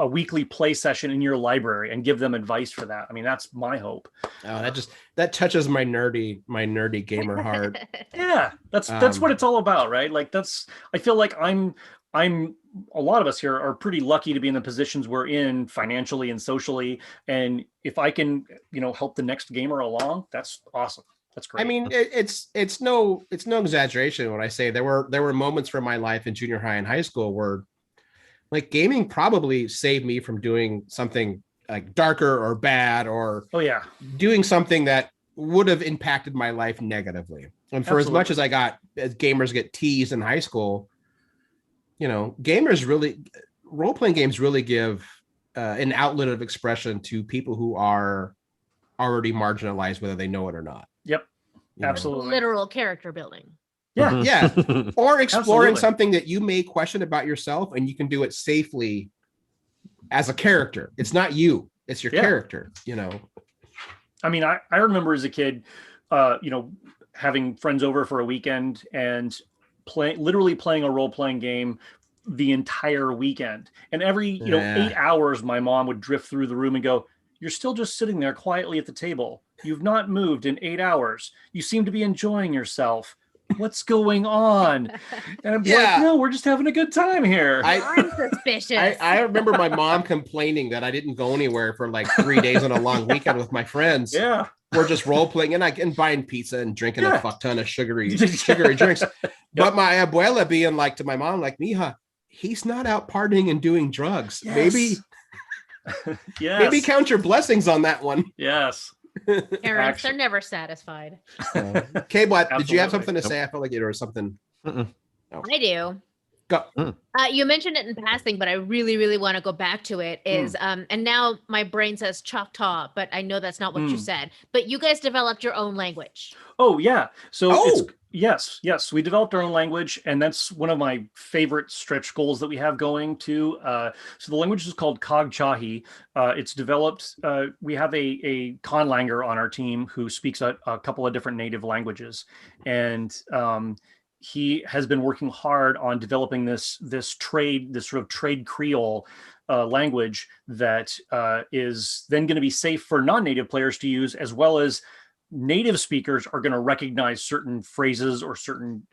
[SPEAKER 1] weekly play session in your library, and give them advice for that. I mean, that's my hope.
[SPEAKER 2] Oh, that touches my nerdy gamer heart.
[SPEAKER 1] Yeah, that's what it's all about, right? Like I feel like I'm a lot of us here are pretty lucky to be in the positions we're in financially and socially. And if I can, help the next gamer along, that's awesome. That's great.
[SPEAKER 2] I mean, it's no exaggeration when I say there were moments from my life in junior high and high school where like gaming probably saved me from doing something like darker or bad or doing something that would have impacted my life negatively. And for as much as gamers get teased in high school, role-playing games really give an outlet of expression to people who are already marginalized, whether they know it or not.
[SPEAKER 1] Yep.
[SPEAKER 2] You know?
[SPEAKER 1] Absolutely.
[SPEAKER 3] Literal character building.
[SPEAKER 1] Yeah.
[SPEAKER 2] Yeah. Or exploring
[SPEAKER 1] Absolutely.
[SPEAKER 2] something that you may question about yourself, and you can do it safely as a character. It's not you, it's your character, you know.
[SPEAKER 1] I mean, I remember as a kid, you know, having friends over for a weekend and literally playing a role-playing game the entire weekend. And every, you know, 8 hours, my mom would drift through the room and go, "You're still just sitting there quietly at the table. You've not moved in 8 hours. You seem to be enjoying yourself. What's going on?" And I'm like, "No, we're just having a good time here."
[SPEAKER 3] I'm suspicious.
[SPEAKER 2] I remember my mom complaining that I didn't go anywhere for like 3 days on a long weekend with my friends.
[SPEAKER 1] Yeah.
[SPEAKER 2] We're just role playing and buying pizza and drinking a fuck ton of sugary drinks. But my abuela being like to my mom, like, "Mija, he's not out partying and doing drugs.
[SPEAKER 1] Yes.
[SPEAKER 2] Maybe count your blessings on that one."
[SPEAKER 1] Yes.
[SPEAKER 3] Parents, they're never satisfied.
[SPEAKER 2] K-Bot, did you have something to say? I felt like it was something.
[SPEAKER 3] I do.
[SPEAKER 2] Go.
[SPEAKER 3] You mentioned it in passing, but I really, really want to go back to it. And now my brain says Choctaw, but I know that's not what you said. But you guys developed your own language.
[SPEAKER 1] Oh yeah. So yes, we developed our own language, and that's one of my favorite stretch goals that we have going too. So the language is called Cogchahi. It's developed. We have a conlanger on our team who speaks a couple of different native languages, and he has been working hard on developing this sort of trade Creole language that is then going to be safe for non-native players to use, as well as native speakers are going to recognize certain phrases or certain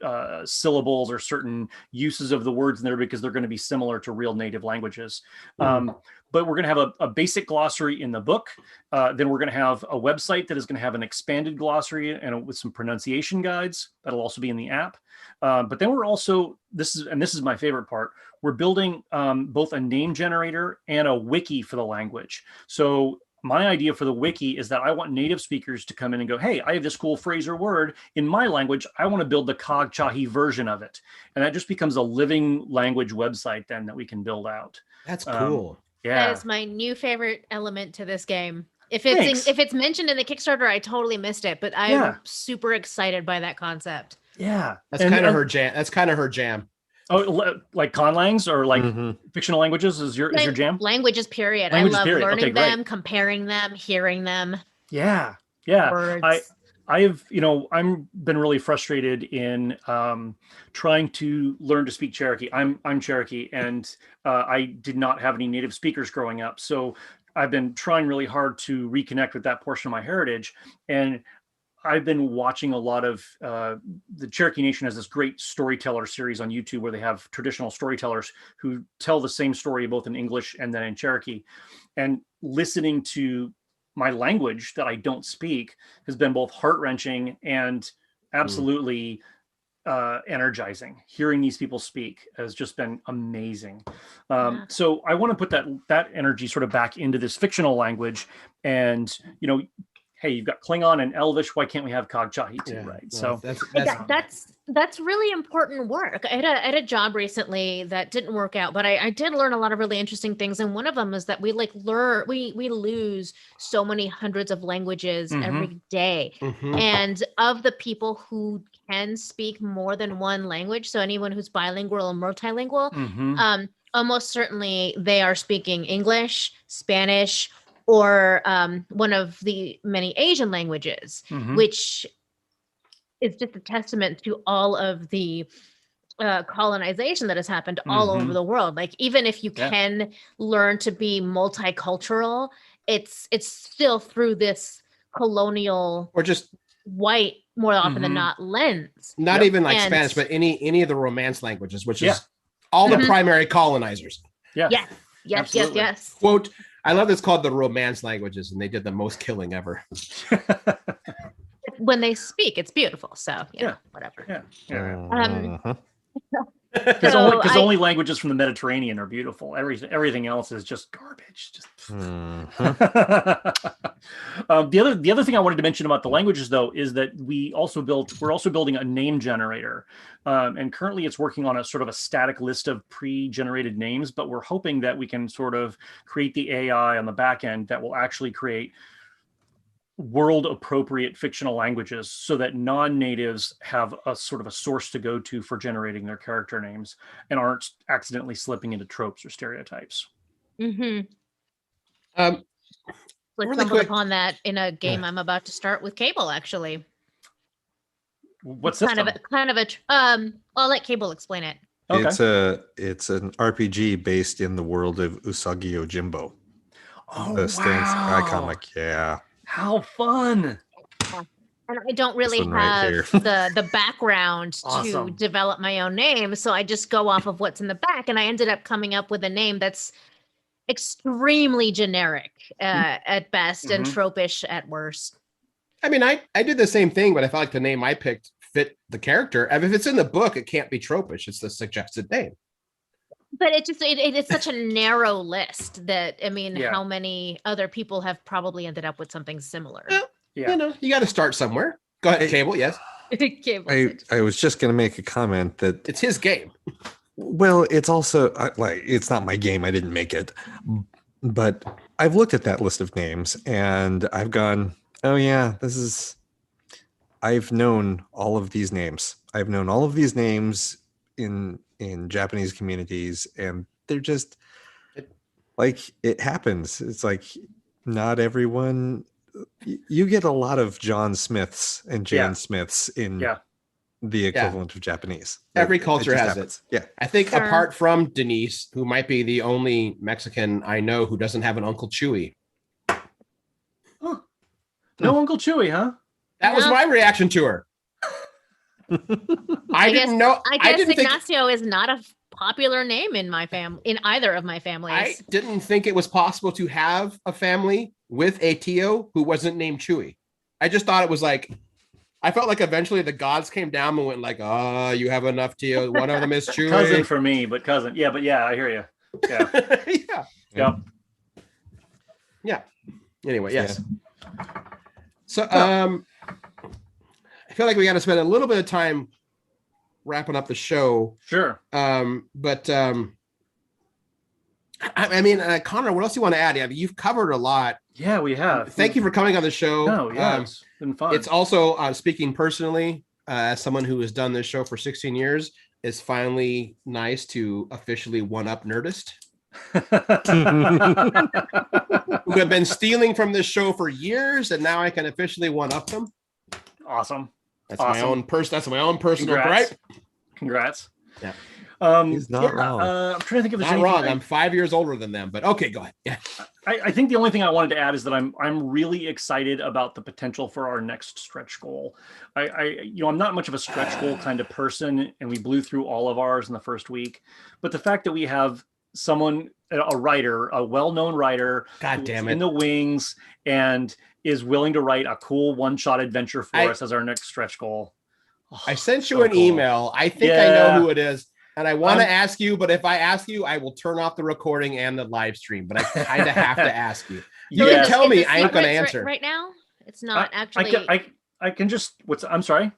[SPEAKER 1] syllables or certain uses of the words in there because they're going to be similar to real native languages. But we're going to have a basic glossary in the book. Then we're going to have a website that is going to have an expanded glossary and with some pronunciation guides. That'll also be in the app. But then we're also, this is my favorite part, we're building both a name generator and a wiki for the language. So my idea for the wiki is that I want native speakers to come in and go, "Hey, I have this cool phrase or word in my language. I want to build the Cogchahi version of it." And that just becomes a living language website then that we can build out.
[SPEAKER 2] That's cool.
[SPEAKER 1] Yeah.
[SPEAKER 3] That is my new favorite element to this game. If it's mentioned in the Kickstarter, I totally missed it, but I'm super excited by that concept.
[SPEAKER 1] Yeah.
[SPEAKER 2] That's kind of her jam. That's kind of her jam.
[SPEAKER 1] Oh, like conlangs or like fictional languages is your jam?
[SPEAKER 3] Languages, period.
[SPEAKER 1] Languages,
[SPEAKER 3] I love
[SPEAKER 1] period.
[SPEAKER 3] learning
[SPEAKER 1] Okay,
[SPEAKER 3] them, comparing them, hearing them.
[SPEAKER 1] Yeah.
[SPEAKER 3] Words.
[SPEAKER 1] I've I'm been really frustrated in trying to learn to speak Cherokee. I'm Cherokee, and I did not have any native speakers growing up. So I've been trying really hard to reconnect with that portion of my heritage. And I've been watching a lot of the Cherokee Nation has this great storyteller series on YouTube where they have traditional storytellers who tell the same story both in English and then in Cherokee. And listening to my language that I don't speak has been both heart-wrenching and absolutely energizing. Hearing these people speak has just been amazing. So I want to put that energy sort of back into this fictional language, and hey, you've got Klingon and Elvish. Why can't we have Cogchahi too, right?
[SPEAKER 2] No,
[SPEAKER 1] So
[SPEAKER 3] that's really important work. I had a job recently that didn't work out, but I did learn a lot of really interesting things. And one of them is that we lose so many hundreds of languages every day. And of the people who can speak more than one language, so anyone who's bilingual or multilingual, almost certainly they are speaking English, Spanish, or one of the many Asian languages, which is just a testament to all of the colonization that has happened all over the world. Like, even if you can learn to be multicultural, it's still through this colonial
[SPEAKER 2] or just
[SPEAKER 3] white, more often than not, lens.
[SPEAKER 2] Not even like Spanish, but any of the Romance languages, which is all the primary colonizers.
[SPEAKER 3] Yes.
[SPEAKER 2] Quote, I love this called the Romance languages, and they did the most killing ever.
[SPEAKER 3] When they speak, it's beautiful. So whatever.
[SPEAKER 1] Because
[SPEAKER 3] So
[SPEAKER 1] only languages from the Mediterranean are beautiful. Everything else is just garbage. Just the other thing I wanted to mention about the languages, though, is that we're also building a name generator, and currently it's working on a sort of a static list of pre-generated names. But we're hoping that we can sort of create the AI on the back end that will actually create world appropriate fictional languages so that non-natives have a sort of a source to go to for generating their character names and aren't accidentally slipping into tropes or stereotypes.
[SPEAKER 3] I
[SPEAKER 2] Really
[SPEAKER 3] stumbled
[SPEAKER 2] quick.
[SPEAKER 3] upon that in a game I'm about to start with Cable, actually.
[SPEAKER 1] What's
[SPEAKER 3] Kind of a I'll let Cable explain it.
[SPEAKER 1] Okay.
[SPEAKER 4] It's an RPG based in the world of Usagi Yojimbo.
[SPEAKER 1] Oh,
[SPEAKER 4] The Stance
[SPEAKER 1] wow.
[SPEAKER 4] comic, yeah.
[SPEAKER 1] How fun.
[SPEAKER 3] And I don't really
[SPEAKER 4] one right
[SPEAKER 3] have
[SPEAKER 4] here.
[SPEAKER 3] the background to
[SPEAKER 1] Awesome.
[SPEAKER 3] develop my own name. So I just go off of what's in the back. And I ended up coming up with a name that's extremely generic at best and tropish at worst.
[SPEAKER 2] I mean, I did the same thing, but I felt like the name I picked fit the character. I mean, if it's in the book, it can't be tropish. It's the suggested name.
[SPEAKER 3] But it's such a narrow list that, I mean,
[SPEAKER 1] Yeah.
[SPEAKER 3] how many other people have probably ended up with something similar?
[SPEAKER 2] Well,
[SPEAKER 1] Yeah.
[SPEAKER 2] You know, you got to start somewhere. Go ahead, Cable. Yes,
[SPEAKER 3] Cable.
[SPEAKER 4] I was just going to make a comment that,
[SPEAKER 2] it's his game.
[SPEAKER 4] well, it's also like, it's not my game. I didn't make it. But I've looked at that list of names and I've gone, oh, yeah, I've known all of these names. I've known all of these names in Japanese communities, and they're just like, it happens. It's like not everyone. You get a lot of John Smiths and Jan Smiths in the equivalent of Japanese.
[SPEAKER 2] Every
[SPEAKER 4] It
[SPEAKER 2] culture
[SPEAKER 4] just
[SPEAKER 2] has
[SPEAKER 4] happens.
[SPEAKER 2] it.
[SPEAKER 4] Yeah.
[SPEAKER 2] I think
[SPEAKER 3] Sure.
[SPEAKER 2] apart from Denise, who might be the only Mexican I know who doesn't have an Uncle Chewy.
[SPEAKER 1] Huh. No Uncle Chewy, huh?
[SPEAKER 2] That was
[SPEAKER 3] No.
[SPEAKER 2] my reaction to her. I didn't know.
[SPEAKER 3] I
[SPEAKER 2] I
[SPEAKER 3] guess
[SPEAKER 2] didn't think.
[SPEAKER 3] Ignacio is not a popular name in my family, in either of my
[SPEAKER 2] I
[SPEAKER 3] families.
[SPEAKER 2] didn't think it was possible to have a family with a Tio who wasn't named Chewy. I just thought it was like, I felt like eventually the gods came down and went like, "Oh, you have enough Tio. One of them is Chewy."
[SPEAKER 1] Cousin for me, but cousin. Yeah, I hear you. Yeah.
[SPEAKER 2] Yeah.
[SPEAKER 1] Yep.
[SPEAKER 2] Yeah. Anyway, yes. So, I feel like we got to spend a little bit of time wrapping up the show.
[SPEAKER 1] Sure.
[SPEAKER 2] I mean, Connor, what else do you want to add? I mean, you've covered a lot.
[SPEAKER 1] Yeah, we have.
[SPEAKER 2] Thank you for coming on the show.
[SPEAKER 1] No, yeah, it's been fun.
[SPEAKER 2] It's also speaking personally, as someone who has done this show for 16 years, it's finally nice to officially one-up Nerdist, who have been stealing from this show for years, and now I can officially one-up them.
[SPEAKER 1] Awesome.
[SPEAKER 2] That's my own personal
[SPEAKER 1] Congrats.
[SPEAKER 2] gripe.
[SPEAKER 1] Congrats.
[SPEAKER 2] Yeah.
[SPEAKER 4] He's not wrong.
[SPEAKER 1] I'm trying to think of
[SPEAKER 2] Not wrong. I'm 5 years older than them, but okay, go ahead. Yeah.
[SPEAKER 1] I think the only thing I wanted to add is that I'm really excited about the potential for our next stretch goal. I'm not much of a stretch goal kind of person, and we blew through all of ours in the first week. But the fact that we have someone, a writer, a well-known writer,
[SPEAKER 2] God damn it,
[SPEAKER 1] in the wings, and is willing to write a cool one-shot adventure for us as our next stretch goal. Oh,
[SPEAKER 2] I sent you
[SPEAKER 1] so
[SPEAKER 2] an
[SPEAKER 1] cool.
[SPEAKER 2] email. I think I know who it is. And I want to ask you, but if I ask you, I will turn off the recording and the live stream. But I kind of have to ask you. You can tell me, I ain't going to answer.
[SPEAKER 3] Right now, it's not actually.
[SPEAKER 1] I can just. I'm sorry.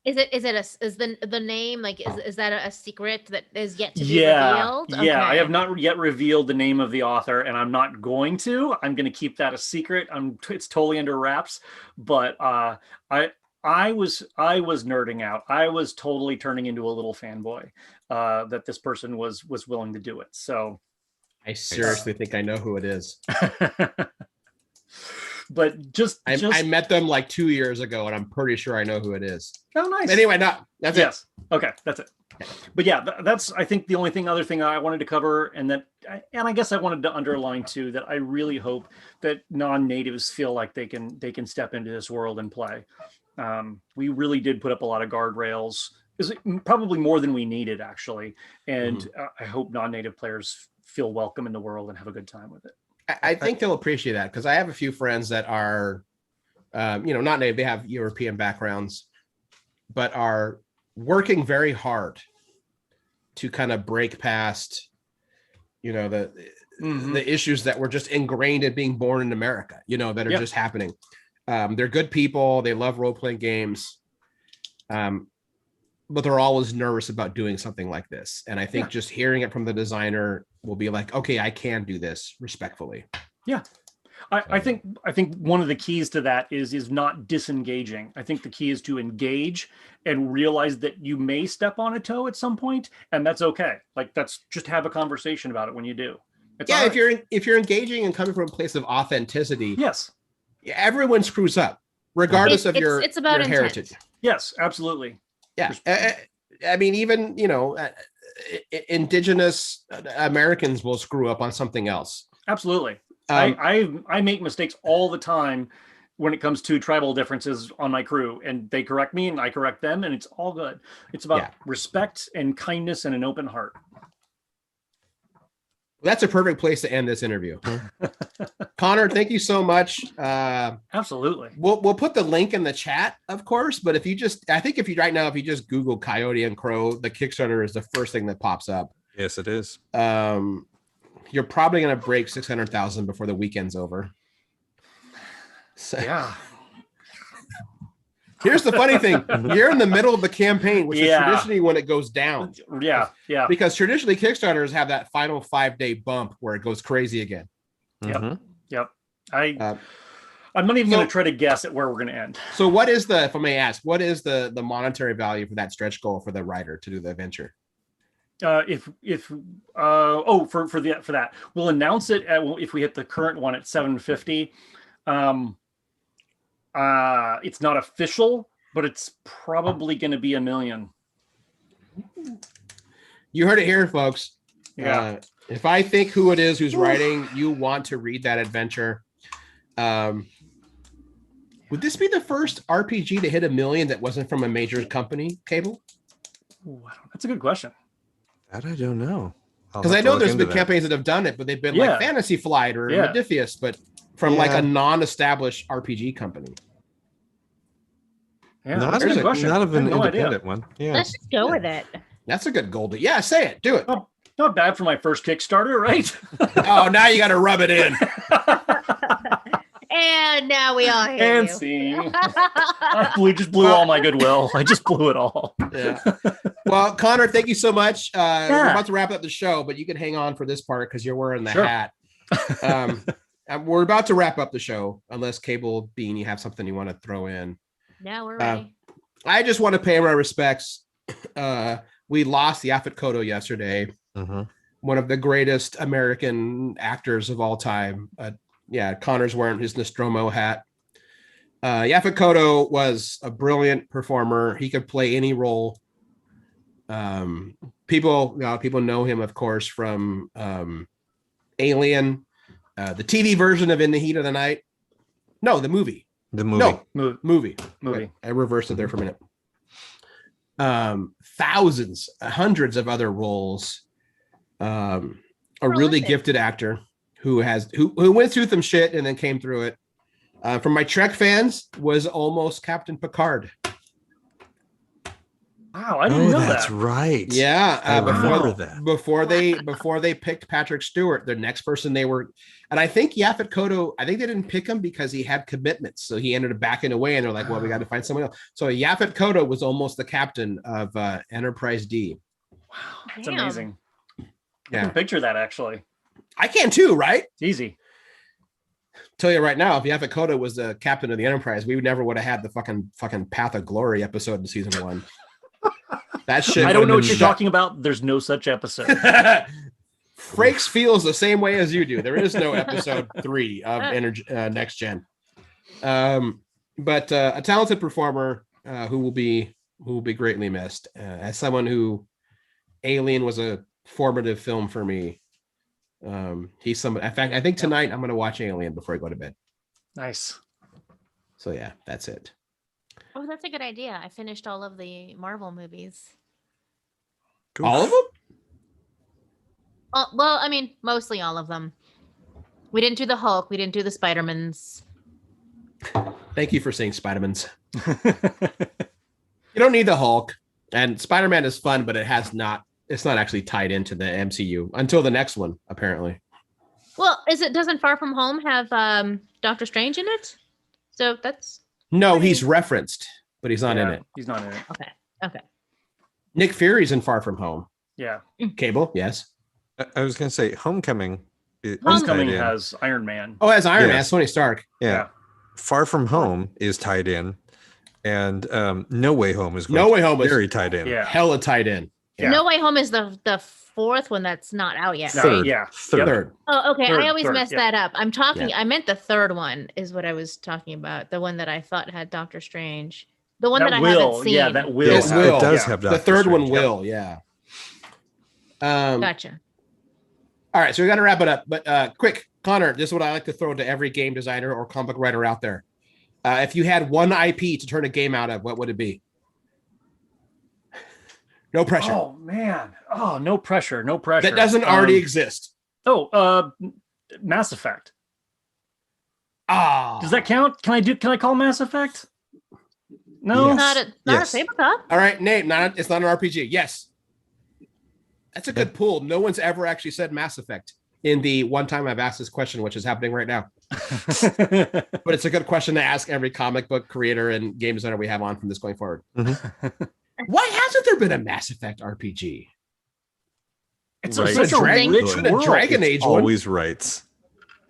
[SPEAKER 3] Is the name like is that a secret that is yet to be revealed?
[SPEAKER 1] Yeah,
[SPEAKER 3] okay.
[SPEAKER 1] I have not yet revealed the name of the author, and I'm not going to. I'm going to keep that a secret. It's totally under wraps. But I was nerding out. I was totally turning into a little fanboy that this person was willing to do it. So
[SPEAKER 2] I seriously think I know who it is.
[SPEAKER 1] But
[SPEAKER 2] I met them like 2 years ago, and I'm pretty sure I know who it is.
[SPEAKER 1] Oh, nice.
[SPEAKER 2] Anyway, that's it.
[SPEAKER 1] Okay, that's it. But yeah, that's I think the other thing I wanted to cover, and I guess I wanted to underline too that I really hope that non-natives feel like they can step into this world and play. We really did put up a lot of guardrails, probably more than we needed actually, and I hope non-native players feel welcome in the world and have a good time with it.
[SPEAKER 2] I think they'll appreciate that, because I have a few friends that are, not native. They have European backgrounds, but are working very hard to kind of break past, the issues that were just ingrained in being born in America, that are just happening. They're good people. They love role-playing games. But they're always nervous about doing something like this. And I think just hearing it from the designer will be like, okay, I can do this respectfully.
[SPEAKER 1] Yeah. I think one of the keys to that is not disengaging. I think the key is to engage and realize that you may step on a toe at some point, and that's okay. Like, that's just have a conversation about it when you do. It's
[SPEAKER 2] yeah,
[SPEAKER 1] right.
[SPEAKER 2] if you're engaging and coming from a place of authenticity,
[SPEAKER 1] yes,
[SPEAKER 2] everyone screws up, regardless of your heritage.
[SPEAKER 1] Yes, absolutely.
[SPEAKER 2] Yeah, I mean, even indigenous Americans will screw up on something else.
[SPEAKER 1] Absolutely. I make mistakes all the time when it comes to tribal differences on my crew, and they correct me and I correct them, and it's all good. It's about respect and kindness and an open heart.
[SPEAKER 2] That's a perfect place to end this interview. Connor, thank you so much.
[SPEAKER 1] Absolutely.
[SPEAKER 2] We'll put the link in the chat, of course, but if you just Google Coyote and Crow, the Kickstarter is the first thing that pops up.
[SPEAKER 4] Yes, it is.
[SPEAKER 2] You're probably going to break 600,000 before the weekend's over. So,
[SPEAKER 1] yeah.
[SPEAKER 2] Here's the funny thing. You're in the middle of the campaign, which is traditionally when it goes down.
[SPEAKER 1] Yeah.
[SPEAKER 2] Because traditionally Kickstarters have that final 5-day bump where it goes crazy again.
[SPEAKER 1] Yep. I'm not even going to try to guess at where we're going to end.
[SPEAKER 2] So what is if I may ask, what is the monetary value for that stretch goal for the writer to do the adventure?
[SPEAKER 1] For that, we'll announce it if we hit the current one at 750. It's not official, but it's probably going to be $1 million.
[SPEAKER 2] You heard it here, folks.
[SPEAKER 1] Yeah.
[SPEAKER 2] If I think who it is who's writing, you want to read that adventure. Would this be the first RPG to hit $1 million that wasn't from a major company, Cable?
[SPEAKER 1] That's a good question.
[SPEAKER 4] That I don't know.
[SPEAKER 2] Because I know there's been campaigns that have done it, but they've been like Fantasy Flight or Modiphius, but from like a non-established RPG company.
[SPEAKER 1] Yeah, that's a good question.
[SPEAKER 4] Not of an independent one. Yeah.
[SPEAKER 3] Let's just go with it.
[SPEAKER 2] That's a good goal. Yeah, say it. Do it.
[SPEAKER 1] Oh, not bad for my first Kickstarter, right?
[SPEAKER 2] Oh, now you got to rub it in.
[SPEAKER 3] And now we all hate
[SPEAKER 1] and
[SPEAKER 3] you.
[SPEAKER 1] see. I just blew all my goodwill. I just blew it all.
[SPEAKER 2] Yeah. Well, Connor, thank you so much. We're about to wrap up the show, but you can hang on for this part because you're wearing the hat. We're about to wrap up the show, unless Cable Bean, you have something you want to throw in.
[SPEAKER 3] No, we're ready.
[SPEAKER 2] I just want to pay my respects. We lost the Yaphet Kotto yesterday. One of the greatest American actors of all time. Connor's wearing his Nostromo hat. Yaphet Kotto was a brilliant performer. He could play any role. People know him, of course, from Alien, the TV version of In the Heat of the Night. No, the movie. Movie. I reversed it there for a minute. Thousands, hundreds of other roles. A really gifted actor who went through some shit and then came through it. From my Trek fans, was almost Captain Picard.
[SPEAKER 1] Wow, I didn't know that.
[SPEAKER 4] That's right.
[SPEAKER 2] Yeah,
[SPEAKER 4] I remember that.
[SPEAKER 2] Before they picked Patrick Stewart, the next person they were, and I think Yaphet Kotto, I think they didn't pick him because he had commitments, so he ended up backing away, and they're like, "Well, we got to find someone else." So Yaphet Kotto was almost the captain of Enterprise D.
[SPEAKER 1] Wow, that's amazing.
[SPEAKER 2] Yeah,
[SPEAKER 1] I can picture that actually.
[SPEAKER 2] I can too, right?
[SPEAKER 1] It's easy.
[SPEAKER 2] Tell you right now, if Yaphet Kotto was the captain of the Enterprise, we never would have had the fucking Path of Glory episode in season 1. That shit.
[SPEAKER 1] I don't know what you're talking about. There's no such episode.
[SPEAKER 2] Frakes feels the same way as you do. There is no episode 3 of Next Gen. But a talented performer who will be greatly missed. As someone who Alien was a formative film for me. He's someone. In fact, I think tonight I'm going to watch Alien before I go to bed.
[SPEAKER 1] Nice.
[SPEAKER 2] So yeah, that's it.
[SPEAKER 3] Oh, that's a good idea. I finished all of the Marvel movies.
[SPEAKER 4] Cool.
[SPEAKER 2] All of them?
[SPEAKER 3] Well, I mean, mostly all of them. We didn't do the Hulk. We didn't do the Spider-Mans.
[SPEAKER 2] Thank you for saying Spider-Mans. You don't need the Hulk. And Spider-Man is fun, but it has not It's not actually tied into the MCU until the next one, apparently.
[SPEAKER 3] Well, doesn't Far From Home have Doctor Strange in it? So that's
[SPEAKER 2] No, he's referenced, but he's not in
[SPEAKER 1] Yeah,
[SPEAKER 2] it.
[SPEAKER 1] He's not in it.
[SPEAKER 3] okay.
[SPEAKER 2] Nick Fury's in Far From Home.
[SPEAKER 1] Yeah.
[SPEAKER 2] Cable, yes.
[SPEAKER 4] I was going to say Homecoming.
[SPEAKER 1] Homecoming
[SPEAKER 4] tied in.
[SPEAKER 1] has Iron Man.
[SPEAKER 2] Oh, as Iron Man,
[SPEAKER 4] Yes.
[SPEAKER 2] Tony Stark.
[SPEAKER 4] Yeah. Far From Home is tied in, and No Way Home is
[SPEAKER 2] No Way Home is
[SPEAKER 4] very tied in.
[SPEAKER 1] Yeah.
[SPEAKER 2] hella tied in.
[SPEAKER 1] Yeah.
[SPEAKER 3] No Way Home is the fourth one that's not out yet.
[SPEAKER 1] No,
[SPEAKER 3] Right?
[SPEAKER 4] Third.
[SPEAKER 1] Yeah.
[SPEAKER 2] Third.
[SPEAKER 3] Oh, okay.
[SPEAKER 1] Third,
[SPEAKER 3] I always mess
[SPEAKER 1] yeah.
[SPEAKER 3] that up. I meant the third one is what I was talking about. The one that I thought had Doctor Strange. The one that I haven't seen.
[SPEAKER 1] Yeah, that will.
[SPEAKER 2] It will.
[SPEAKER 4] It does
[SPEAKER 1] Yeah.
[SPEAKER 4] have
[SPEAKER 2] The
[SPEAKER 4] Doctor
[SPEAKER 2] third one
[SPEAKER 4] Strange.
[SPEAKER 2] will, yeah.
[SPEAKER 3] Gotcha.
[SPEAKER 2] All right, so we got to wrap it up. But quick, Connor, this is what I like to throw to every game designer or comic writer out there. If you had one IP to turn a game out of, what would it be? No pressure.
[SPEAKER 1] Oh man. Oh, no pressure. No pressure.
[SPEAKER 2] That doesn't already exist.
[SPEAKER 1] Mass Effect.
[SPEAKER 2] Ah.
[SPEAKER 1] Does that count? Can I call Mass Effect? No.
[SPEAKER 4] Yes.
[SPEAKER 3] Not a
[SPEAKER 4] Yes.
[SPEAKER 3] tabletop.
[SPEAKER 2] All right, Nate, it's not an RPG. Yes. That's a good pull. No one's ever actually said Mass Effect in the one time I've asked this question, which is happening right now. But it's a good question to ask every comic book creator and game designer we have on from this going forward. Why hasn't there been a Mass Effect RPG?
[SPEAKER 1] It's
[SPEAKER 4] Right.
[SPEAKER 1] such a
[SPEAKER 2] Dragon-
[SPEAKER 1] rich
[SPEAKER 2] There's been a
[SPEAKER 1] world.
[SPEAKER 2] Dragon
[SPEAKER 4] It's
[SPEAKER 2] Age one.
[SPEAKER 4] always writes.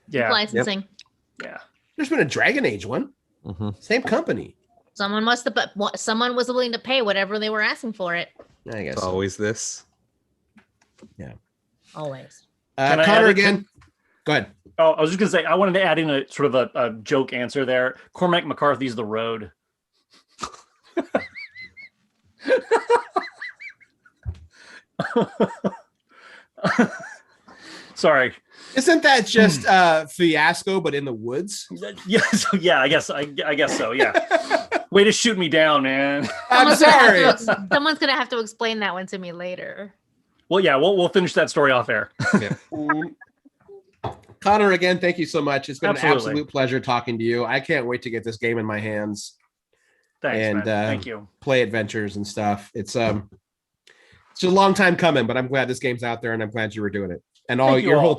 [SPEAKER 1] Yeah.
[SPEAKER 3] Licensing.
[SPEAKER 1] Yeah.
[SPEAKER 2] There's been a Dragon Age one.
[SPEAKER 4] Mhm.
[SPEAKER 2] Same company.
[SPEAKER 3] Someone must have, but someone was willing to pay whatever they were asking for it.
[SPEAKER 2] I guess.
[SPEAKER 4] It's
[SPEAKER 2] So.
[SPEAKER 4] always this.
[SPEAKER 3] Always.
[SPEAKER 1] Can I
[SPEAKER 2] Connor
[SPEAKER 1] add it,
[SPEAKER 2] again.
[SPEAKER 1] Tim?
[SPEAKER 2] Go ahead.
[SPEAKER 1] Oh, I was just gonna say I wanted to add in a sort of a joke answer there. Cormac McCarthy's The Road. Sorry.
[SPEAKER 2] Isn't that just Fiasco, but in the woods?
[SPEAKER 1] Yeah. So yeah. I guess so. Yeah. Way to shoot me down, man.
[SPEAKER 2] I'm sorry.
[SPEAKER 3] Someone's gonna have to explain that one to me later.
[SPEAKER 1] Well, yeah. We'll finish that story off air.
[SPEAKER 2] Connor, again, thank you so much. It's been
[SPEAKER 1] Absolutely.
[SPEAKER 2] an absolute pleasure talking to you. I can't wait to get this game in my hands.
[SPEAKER 1] Thanks,
[SPEAKER 2] And,
[SPEAKER 1] man. Thank you.
[SPEAKER 2] Play adventures and stuff. It's a long time coming, but I'm glad this game's out there, and I'm glad you were doing it. And all
[SPEAKER 1] Thank you
[SPEAKER 2] your
[SPEAKER 1] all.
[SPEAKER 2] whole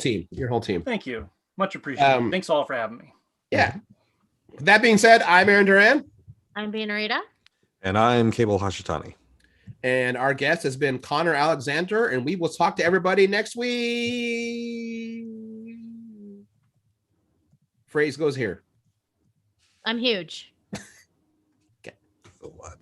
[SPEAKER 2] team.
[SPEAKER 1] Thank you. Much appreciated.
[SPEAKER 2] Um,
[SPEAKER 1] Thanks all for having me.
[SPEAKER 2] Yeah. That being said, I'm Aaron Duran,
[SPEAKER 3] I'm being Rita.
[SPEAKER 4] And I'm Cable Hashitani.
[SPEAKER 2] and our guest has been Connor Alexander, and we will talk to everybody next week. Phrase goes here.
[SPEAKER 3] I'm huge.
[SPEAKER 4] So what?